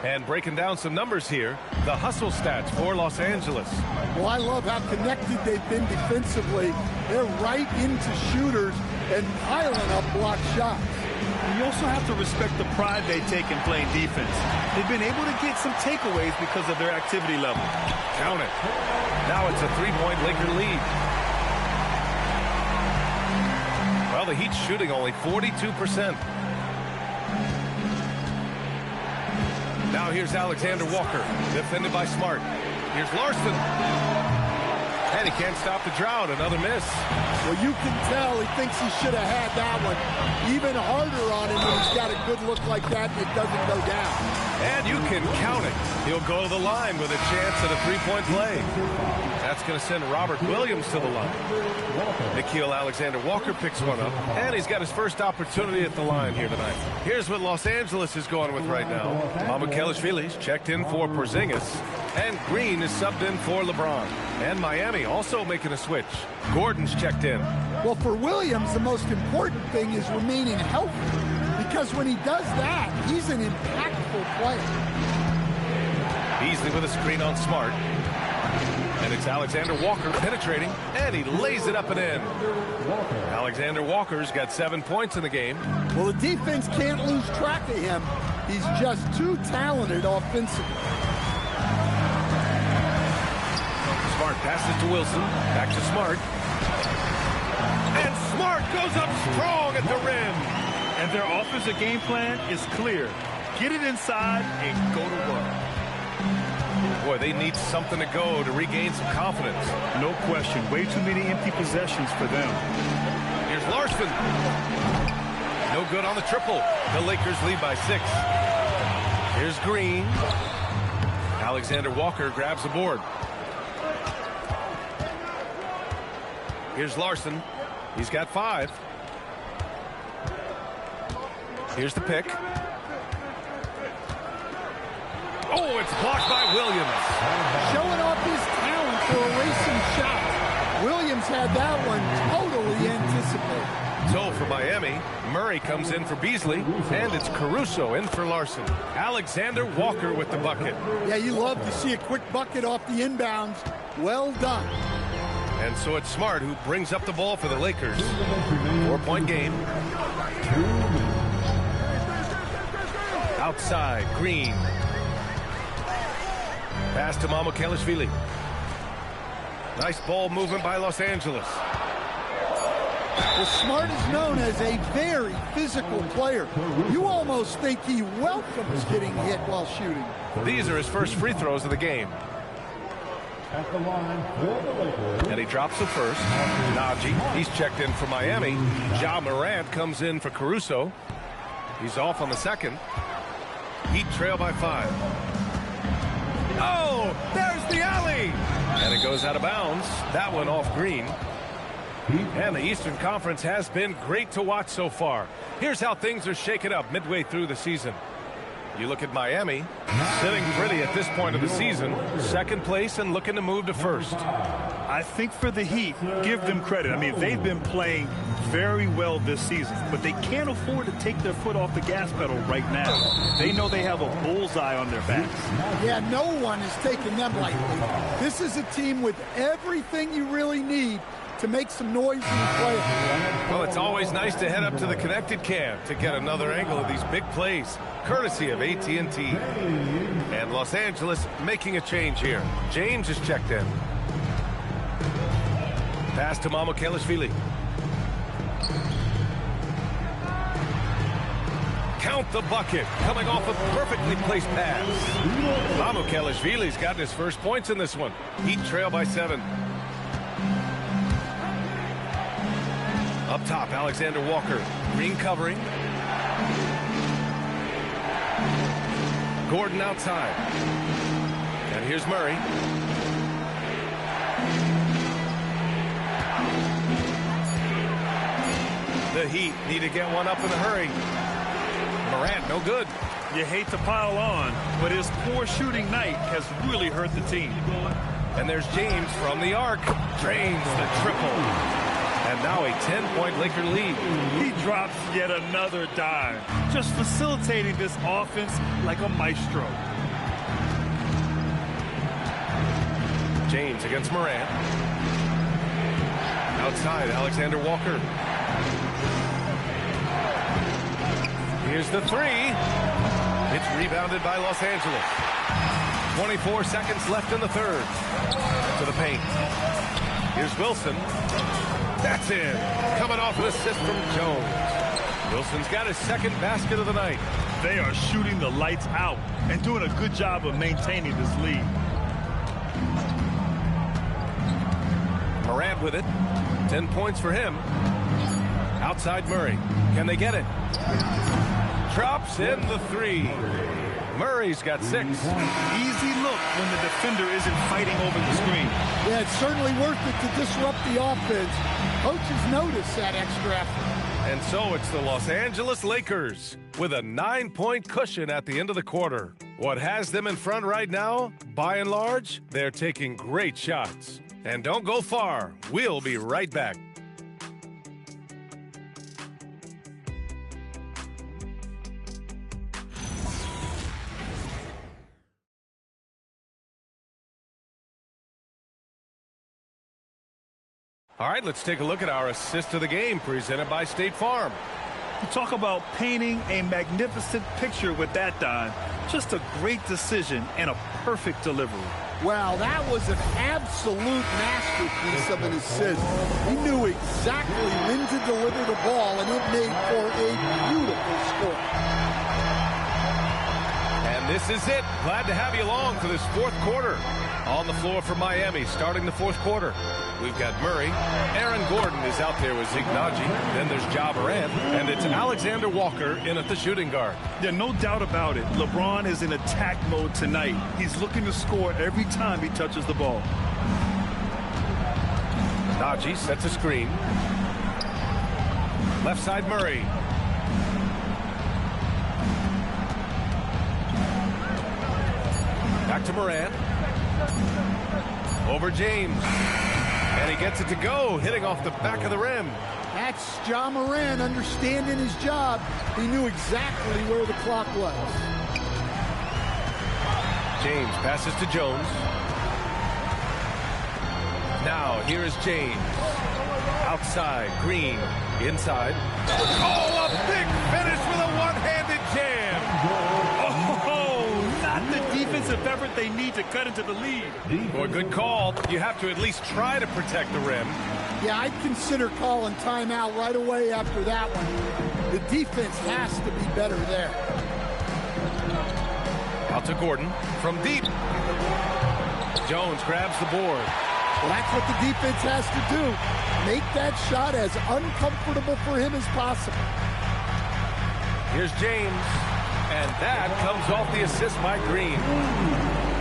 And breaking down some numbers here, the hustle stats for Los Angeles. Well, I love how connected they've been defensively. They're right into shooters and piling up block shots. You also have to respect the pride they take in playing defense. They've been able to get some takeaways because of their activity level. Count it. Now it's a 3-point Laker lead. Well, the Heat's shooting only 42%. Now here's Alexander Walker, defended by Smart. Here's Larson. And he can't stop the drought. Another miss. Well, you can tell he thinks he should have had that one. Even harder on him when he's got a good look like that and it doesn't go down. And you can count it. He'll go to the line with a chance at a 3-point play. That's going to send Robert Williams to the line. Nickeil Alexander-Walker picks one up, and he's got his first opportunity at the line here tonight. Here's what Los Angeles is going with right now. Mamukelashvili's checked in for Porzingis. And Green is subbed in for LeBron. And Miami also making a switch. Gordon's checked in. Well, for Williams, the most important thing is remaining healthy, because when he does that, he's an impactful player. Beasley with a screen on Smart. And it's Alexander Walker penetrating, and he lays it up and in. Alexander Walker's got 7 points in the game. Well, the defense can't lose track of him. He's just too talented offensively. Smart passes to Wilson. Back to Smart. And Smart goes up strong at the rim. And their offensive game plan is clear. Get it inside and go to work. Boy, they need something to go to regain some confidence. No question. Way too many empty possessions for them. Here's Larson. No good on the triple. The Lakers lead by 6. Here's Green. Alexander Walker grabs the board. Here's Larson. He's got 5. Here's the pick. Oh, it's blocked by Williams. Showing off his talent for a racing shot. Williams had that one totally anticipated. So for Miami, Murray comes in for Beasley, and it's Caruso in for Larson. Alexander Walker with the bucket. Yeah, you love to see a quick bucket off the inbounds. Well done. And so it's Smart who brings up the ball for the Lakers. 4-point game. Outside, Green. Pass to Mamukelashvili. Nice ball movement by Los Angeles. Well, Smart is known as a very physical player. You almost think he welcomes getting hit while shooting. These are his first free throws of the game. At the line for the Lakers. And he drops the first. Najee, he's checked in for Miami. Ja Morant comes in for Caruso. He's off on the second. Heat trail by 5. Oh, there's the alley. And it goes out of bounds. That one off Green. And the Eastern Conference has been great to watch so far. Here's how things are shaken up midway through the season. You look at Miami, sitting pretty at this point of the season, second place and looking to move to first. I think for the Heat, give them credit. I mean, they've been playing very well this season, but they can't afford to take their foot off the gas pedal right now. They know they have a bullseye on their backs. Yeah, no one is taking them lightly. This is a team with everything you really need to make some noise in the play. Well, it's always nice to head up to the connected cam to get another angle of these big plays, courtesy of AT&T. And Los Angeles making a change here. James is checked in. Pass to Mamukelashvili. Count the bucket, coming off a perfectly placed pass. Mamukelashvili's gotten his first points in this one. Heat trail by 7. Up top, Alexander Walker. Green covering. Gordon outside. And here's Murray. The Heat need to get one up in a hurry. Morant, no good. You hate to pile on, but his poor shooting night has really hurt the team. And there's James from the arc. Drains the triple. And now a 10-point Laker lead. He drops yet another dime, just facilitating this offense like a maestro. James against Morant. Outside, Alexander Walker. Here's the 3. It's rebounded by Los Angeles. 24 seconds left in the third. To the paint. Here's Wilson. That's in. Coming off an assist from Jones. Wilson's got his second basket of the night. They are shooting the lights out and doing a good job of maintaining this lead. Morant with it. 10 points for him. Outside Murray. Can they get it? Drops in the 3. Murray's got 6. Easy look when the defender isn't fighting over the screen. Yeah, it's certainly worth it to disrupt the offense. Coaches notice that extra effort. And so it's the Los Angeles Lakers with a 9-point cushion at the end of the quarter. What has them in front right now? By and large, they're taking great shots. And don't go far. We'll be right back. All right, let's take a look at our assist of the game presented by State Farm. You talk about painting a magnificent picture with that, Don. Just a great decision and a perfect delivery. Wow, that was an absolute masterpiece of an assist. He knew exactly when to deliver the ball, and it made for a beautiful score. And this is it. Glad to have you along for this fourth quarter. On the floor for Miami, starting the fourth quarter. We've got Murray. Aaron Gordon is out there with Zignaji. Then there's Ja Morant. And it's Alexander Walker in at the shooting guard. Yeah, no doubt about it. LeBron is in attack mode tonight. He's looking to score every time he touches the ball. Naji sets a screen. Left side Murray. Back to Morant. Over James. And he gets it to go, hitting off the back of the rim. That's Ja Morant understanding his job. He knew exactly where the clock was. James passes to Jones. Now, here is James. Outside, Green. Inside. Oh, a big finish with a one-handed jam. Oh, not the defensive effort they need to cut into the lead. Boy, good call. You have to at least try to protect the rim. Yeah, I'd consider calling timeout right away after that one. The defense has to be better there. Out to Gordon from deep. Jones grabs the board. Well, that's what the defense has to do. Make that shot as uncomfortable for him as possible. Here's James. And that comes off the assist by Green.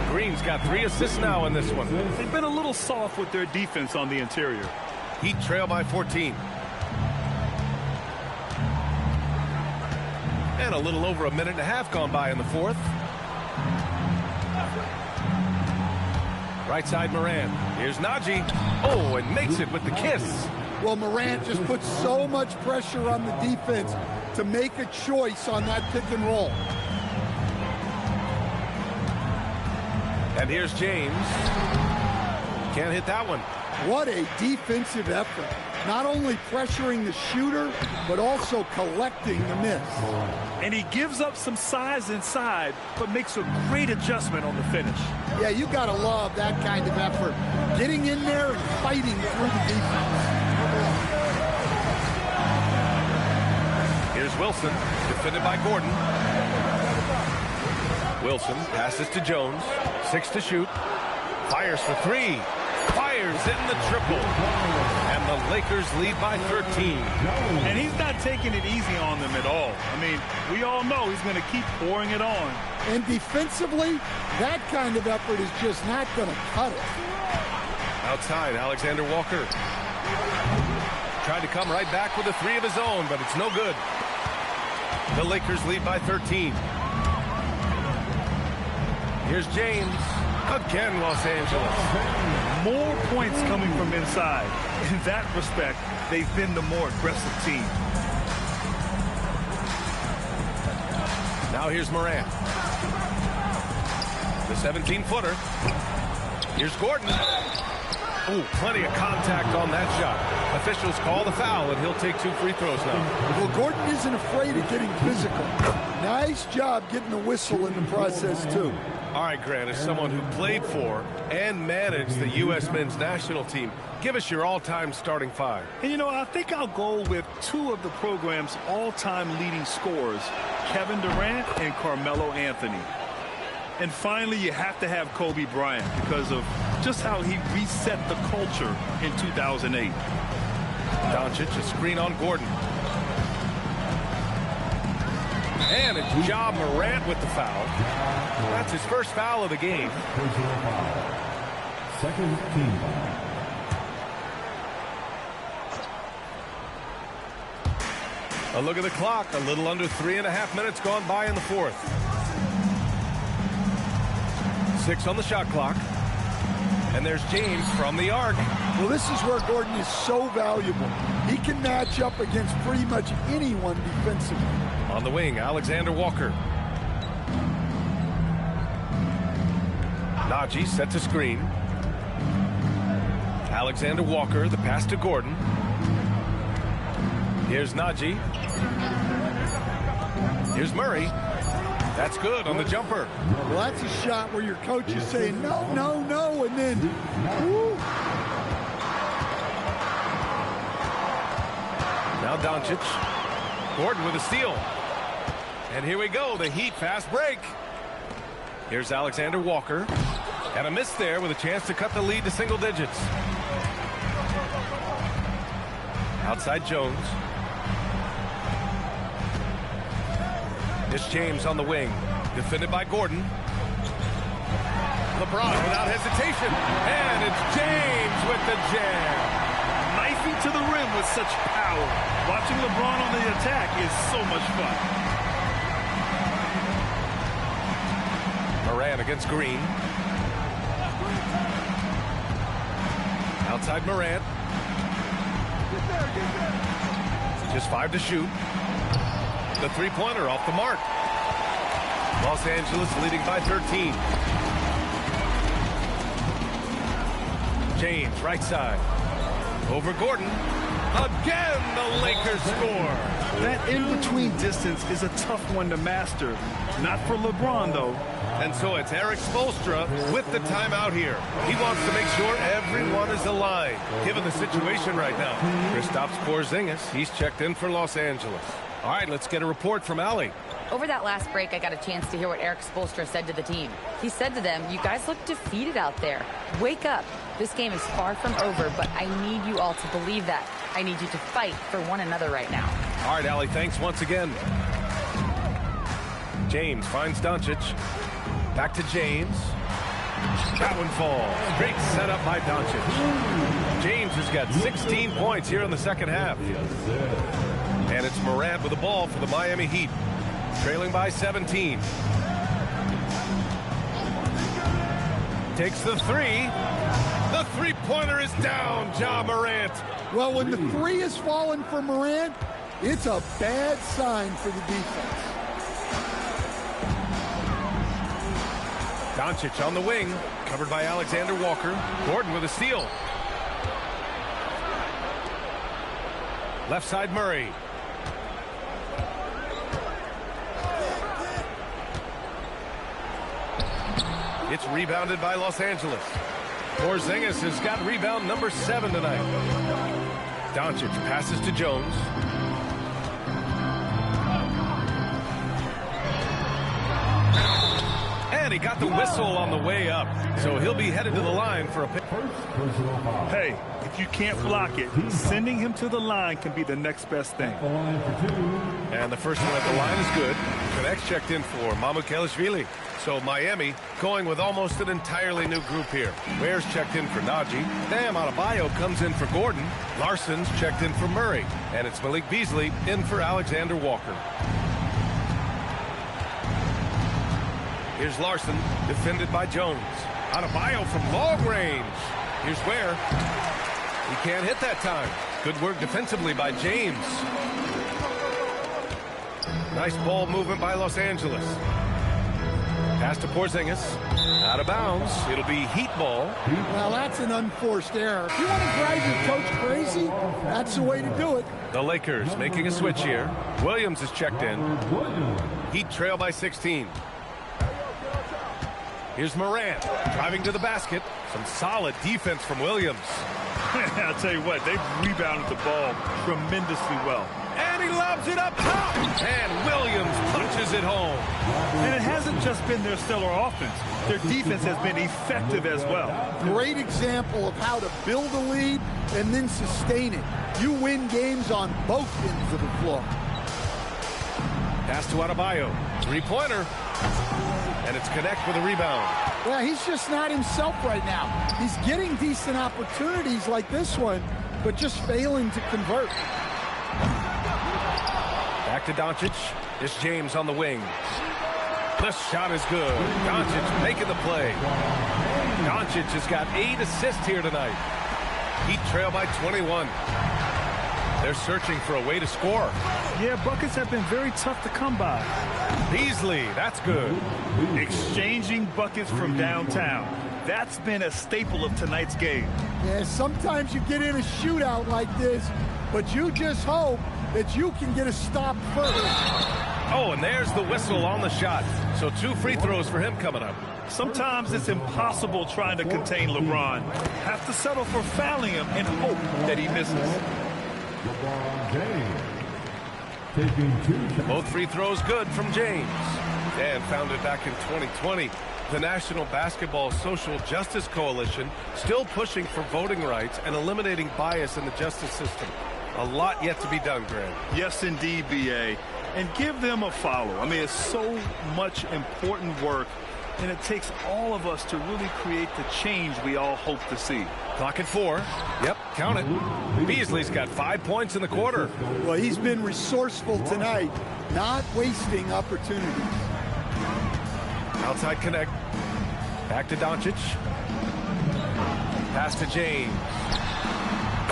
Green's got 3 assists now in this one. They've been a little soft with their defense on the interior. Heat trail by 14. And a little over a minute and a half gone by in the fourth. Right side Morant. Here's Naji. Oh, and makes it with the kiss. Well, Morant just puts so much pressure on the defense to make a choice on that pick and roll. And here's James. Can't hit that one. What a defensive effort. Not only pressuring the shooter, but also collecting the miss. And he gives up some size inside, but makes a great adjustment on the finish. Yeah, you got to love that kind of effort. Getting in there and fighting through the defense. Here's Wilson, defended by Gordon. Wilson passes to Jones. 6 to shoot. Fires for 3. Fires in the triple. And the Lakers lead by 13. And he's not taking it easy on them at all. I mean, we all know he's going to keep pouring it on. And defensively, that kind of effort is just not going to cut it. Outside, Alexander Walker. Tried to come right back with a 3 of his own, but it's no good. The Lakers lead by 13. Here's James. Again, Los Angeles. More points coming from inside. In that respect, they've been the more aggressive team. Now here's Morant. The 17-footer. Here's Gordon. Ooh, plenty of contact on that shot. Officials call the foul, and he'll take 2 free throws now. Well, Gordon isn't afraid of getting physical. Nice job getting the whistle in the process, too. All right, Grant, as someone who played for and managed the U.S. men's national team, give us your all-time starting 5. And, you know, I think I'll go with 2 of the program's all-time leading scorers, Kevin Durant and Carmelo Anthony. And finally, you have to have Kobe Bryant because of just how he reset the culture in 2008. Doncic, a screen on Gordon. And it's Ja Morant with the foul. That's his first foul of the game. Second team. A look at the clock. A little under 3.5 minutes gone by in the fourth. 6 on the shot clock. And there's James from the arc. Well, this is where Gordon is so valuable. He can match up against pretty much anyone defensively. On the wing, Alexander Walker. Najee set to screen. Alexander Walker, the pass to Gordon. Here's Najee. Here's Murray. That's good on the jumper. Well, that's a shot where your coach is saying, no, no, no, and then, woo. Now Doncic. Gordon with a steal. And here we go, the Heat fast break. Here's Alexander Walker. And a miss there with a chance to cut the lead to single digits. Outside Jones. It's James on the wing. Defended by Gordon. LeBron without hesitation. And it's James with the jam. Knifing to the rim with such power. Watching LeBron on the attack is so much fun. Morant against Green. Outside Morant. Just 5 to shoot. The three-pointer off the mark. Los Angeles leading by 13. James, right side. Over Gordon. Again, the Lakers score. That in-between distance is a tough one to master. Not for LeBron, though. And so it's Eric Spoelstra with the timeout here. He wants to make sure everyone is aligned, given the situation right now. Kristaps Porzingis, he's checked in for Los Angeles. All right, let's get a report from Allie. Over that last break, I got a chance to hear what Eric Spoelstra said to the team. He said to them, you guys look defeated out there. Wake up. This game is far from over, but I need you all to believe that. I need you to fight for one another right now. All right, Allie, thanks once again. James finds Doncic. Back to James. That one falls. Great setup by Doncic. James has got 16 points here in the second half. And it's Morant with the ball for the Miami Heat. Trailing by 17. Takes the three. The three-pointer is down, Ja Morant. Well, when the three is falling for Morant, it's a bad sign for the defense. Doncic on the wing, covered by Alexander Walker. Gordon with a steal. Left side Murray. It's rebounded by Los Angeles. Porzingis has got rebound number 7 tonight. Doncic passes to Jones. And he got the whistle on the way up. So he'll be headed to the line for a pick. Hey, if you can't block it, sending him to the line can be the next best thing. And the first one at the line is good. Connects checked in for Mamukelashvili. So Miami going with almost an entirely new group here. Ware's checked in for Najee. Bam Adebayo comes in for Gordon. Larson's checked in for Murray. And it's Malik Beasley in for Alexander Walker. Here's Larson, defended by Jones. Adebayo from long range. Here's Ware. He can't hit that time. Good work defensively by James. Nice ball movement by Los Angeles. Pass to Porzingis. Out of bounds. It'll be Heat ball. Well, that's an unforced error. If you want to drive your coach crazy, that's the way to do it. The Lakers making a switch here. Williams is checked in. Heat trail by 16. Here's Morant driving to the basket. Some solid defense from Williams. I'll tell you what, they've rebounded the ball tremendously well. And he lobs it up top. And Williams punches it home. And it hasn't just been their stellar offense. Their defense has been effective as well. Great example of how to build a lead and then sustain it. You win games on both ends of the floor. Pass to Adebayo. Three-pointer. And it's Connect with a rebound. Yeah, he's just not himself right now. He's getting decent opportunities like this one, but just failing to convert. Back to Doncic. It's James on the wing. The shot is good. Doncic making the play. Doncic has got 8 assists here tonight. Heat trail by 21. They're searching for a way to score. Yeah, buckets have been very tough to come by. Beasley, that's good. Exchanging buckets from downtown. That's been a staple of tonight's game. Yeah, sometimes you get in a shootout like this, but you just hope that you can get a stop first. Oh, and there's the whistle on the shot. So 2 free throws for him coming up. Sometimes it's impossible trying to contain LeBron. Have to settle for fouling him and hope that he misses. LeBron James taking 2 shots. Both free throws good from James. And founded back in 2020, the National Basketball Social Justice Coalition still pushing for voting rights and eliminating bias in the justice system. A lot yet to be done, Grant. Yes, indeed, B.A. And give them a follow. I mean, it's so much important work, and it takes all of us to really create the change we all hope to see. Clock at 4. Yep, count it. Beasley's got 5 points in the quarter. Well, he's been resourceful tonight, not wasting opportunities. Outside connect. Back to Doncic. Pass to James.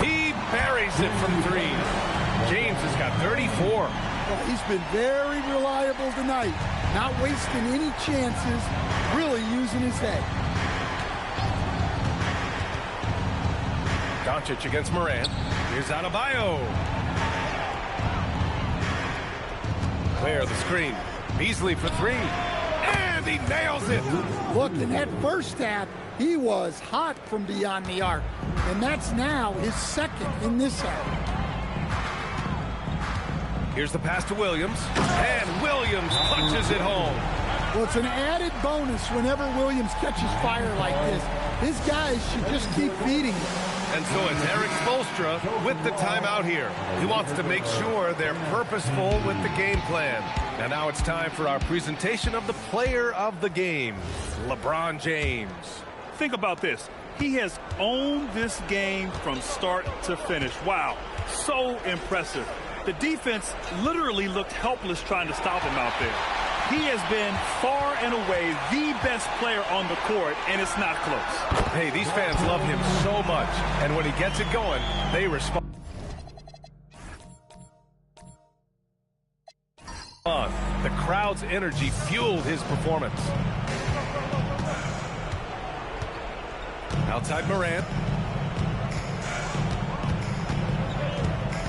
He buries it from 3. James has got 34. Well, he's been very reliable tonight. Not wasting any chances, really using his head. Doncic against Morant. Here's Adebayo. Clear the screen. Beasley for 3. And he nails it. Look, in that first half, he was hot from beyond the arc. And that's now his second in this half. Here's the pass to Williams. And Williams punches it home. Well, it's an added bonus whenever Williams catches fire like this. His guys should just keep feeding him. And so it's Eric Spoelstra with the timeout here. He wants to make sure they're purposeful with the game plan. And now it's time for our presentation of the player of the game, LeBron James. Think about this. He has owned this game from start to finish. Wow, so impressive. The defense literally looked helpless trying to stop him out there. He has been far and away the best player on the court, and it's not close. Hey, these fans love him so much, and when he gets it going, they respond. The crowd's energy fueled his performance. Outside Morant.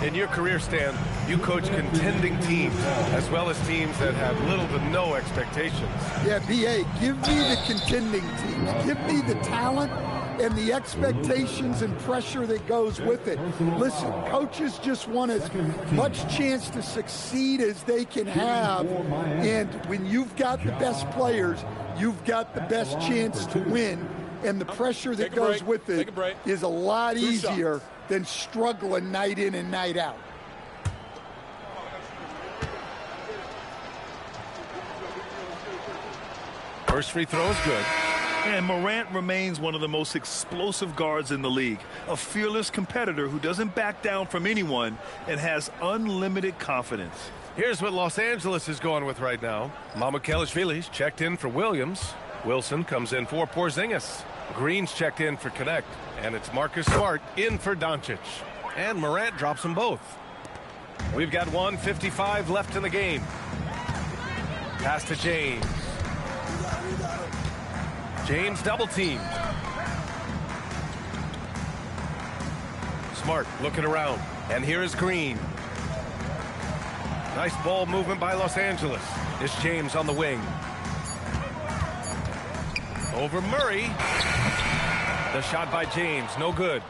In your career, Stan, you coach contending teams as well as teams that have little to no expectations. Yeah, B.A., give me the contending teams. Give me the talent and the expectations and pressure that goes with it. Listen, coaches just want as much chance to succeed as they can have. And when you've got the best players, you've got the best chance to win. And the pressure that goes with it is a lot easier than struggling night in and night out. First free throw is good. And Morant remains one of the most explosive guards in the league. A fearless competitor who doesn't back down from anyone and has unlimited confidence. Here's what Los Angeles is going with right now. Mamukelashvili's checked in for Williams. Wilson comes in for Porzingis. Green's checked in for Connect. And it's Marcus Smart in for Doncic. And Morant drops them both. We've got 1:55 left in the game. Pass to James. James double teamed. Smart looking around. And here is Green. Nice ball movement by Los Angeles. It's James on the wing. Over Murray. The shot by James, no good.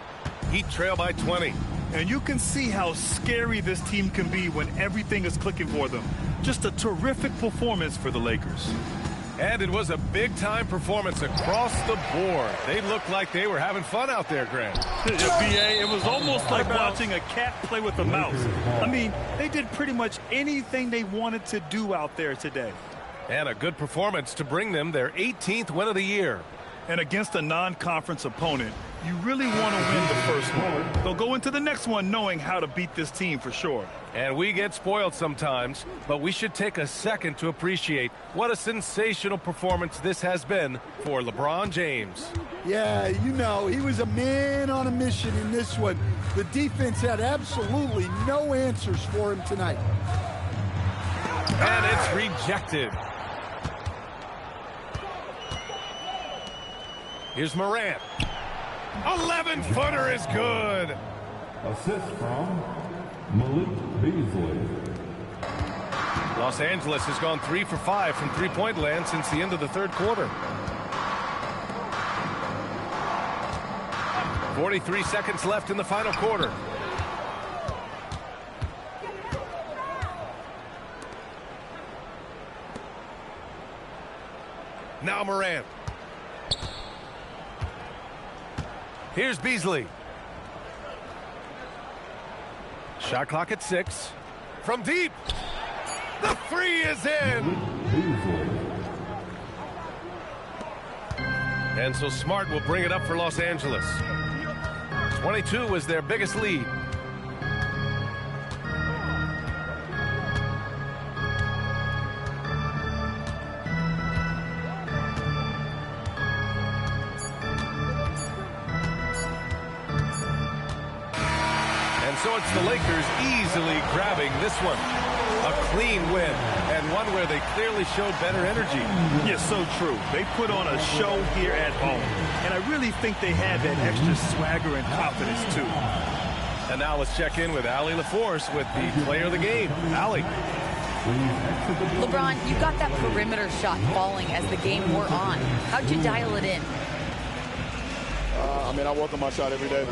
Heat trail by 20. And you can see how scary this team can be when everything is clicking for them. Just a terrific performance for the Lakers. And it was a big-time performance across the board. They looked like they were having fun out there, Grant. B.A., it was almost like watching a cat play with a mouse. I mean, they did pretty much anything they wanted to do out there today. And a good performance to bring them their 18th win of the year. And against a non-conference opponent, You really want to win the first one. They'll go into the next one knowing how to beat this team for sure. And we get spoiled sometimes, but we should take a second to appreciate what a sensational performance this has been for LeBron James. Yeah, you know, he was a man on a mission in this one. The defense had absolutely no answers for him tonight. And it's rejected. Here's Morant. 11-footer is good. Assist from Malik Beasley. Los Angeles has gone 3 for 5 from three-point land since the end of the third quarter. 43 seconds left in the final quarter. Now Morant. Here's Beasley. Shot clock at 6. From deep. The three is in. And so Smart will bring it up for Los Angeles. 22 was their biggest lead. So it's the Lakers easily grabbing this one. A clean win, and one where they clearly showed better energy. Yes, so true. They put on a show here at home, and I really think they had that extra swagger and confidence, too. And now let's check in with Allie LaForce with the player of the game. Allie. LeBron, you got that perimeter shot falling as the game wore on. How'd you dial it in? I work on my shot every day.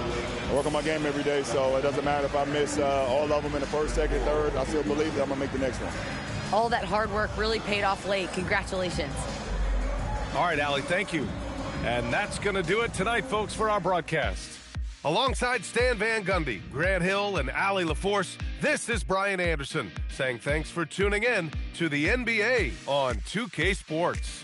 I work on my game every day, so it doesn't matter if I miss all of them in the first, second, third. I still believe that I'm going to make the next one. All that hard work really paid off late. Congratulations. All right, Allie, thank you. And that's going to do it tonight, folks, for our broadcast. Alongside Stan Van Gundy, Grant Hill, and Allie LaForce, this is Brian Anderson saying thanks for tuning in to the NBA on 2K Sports.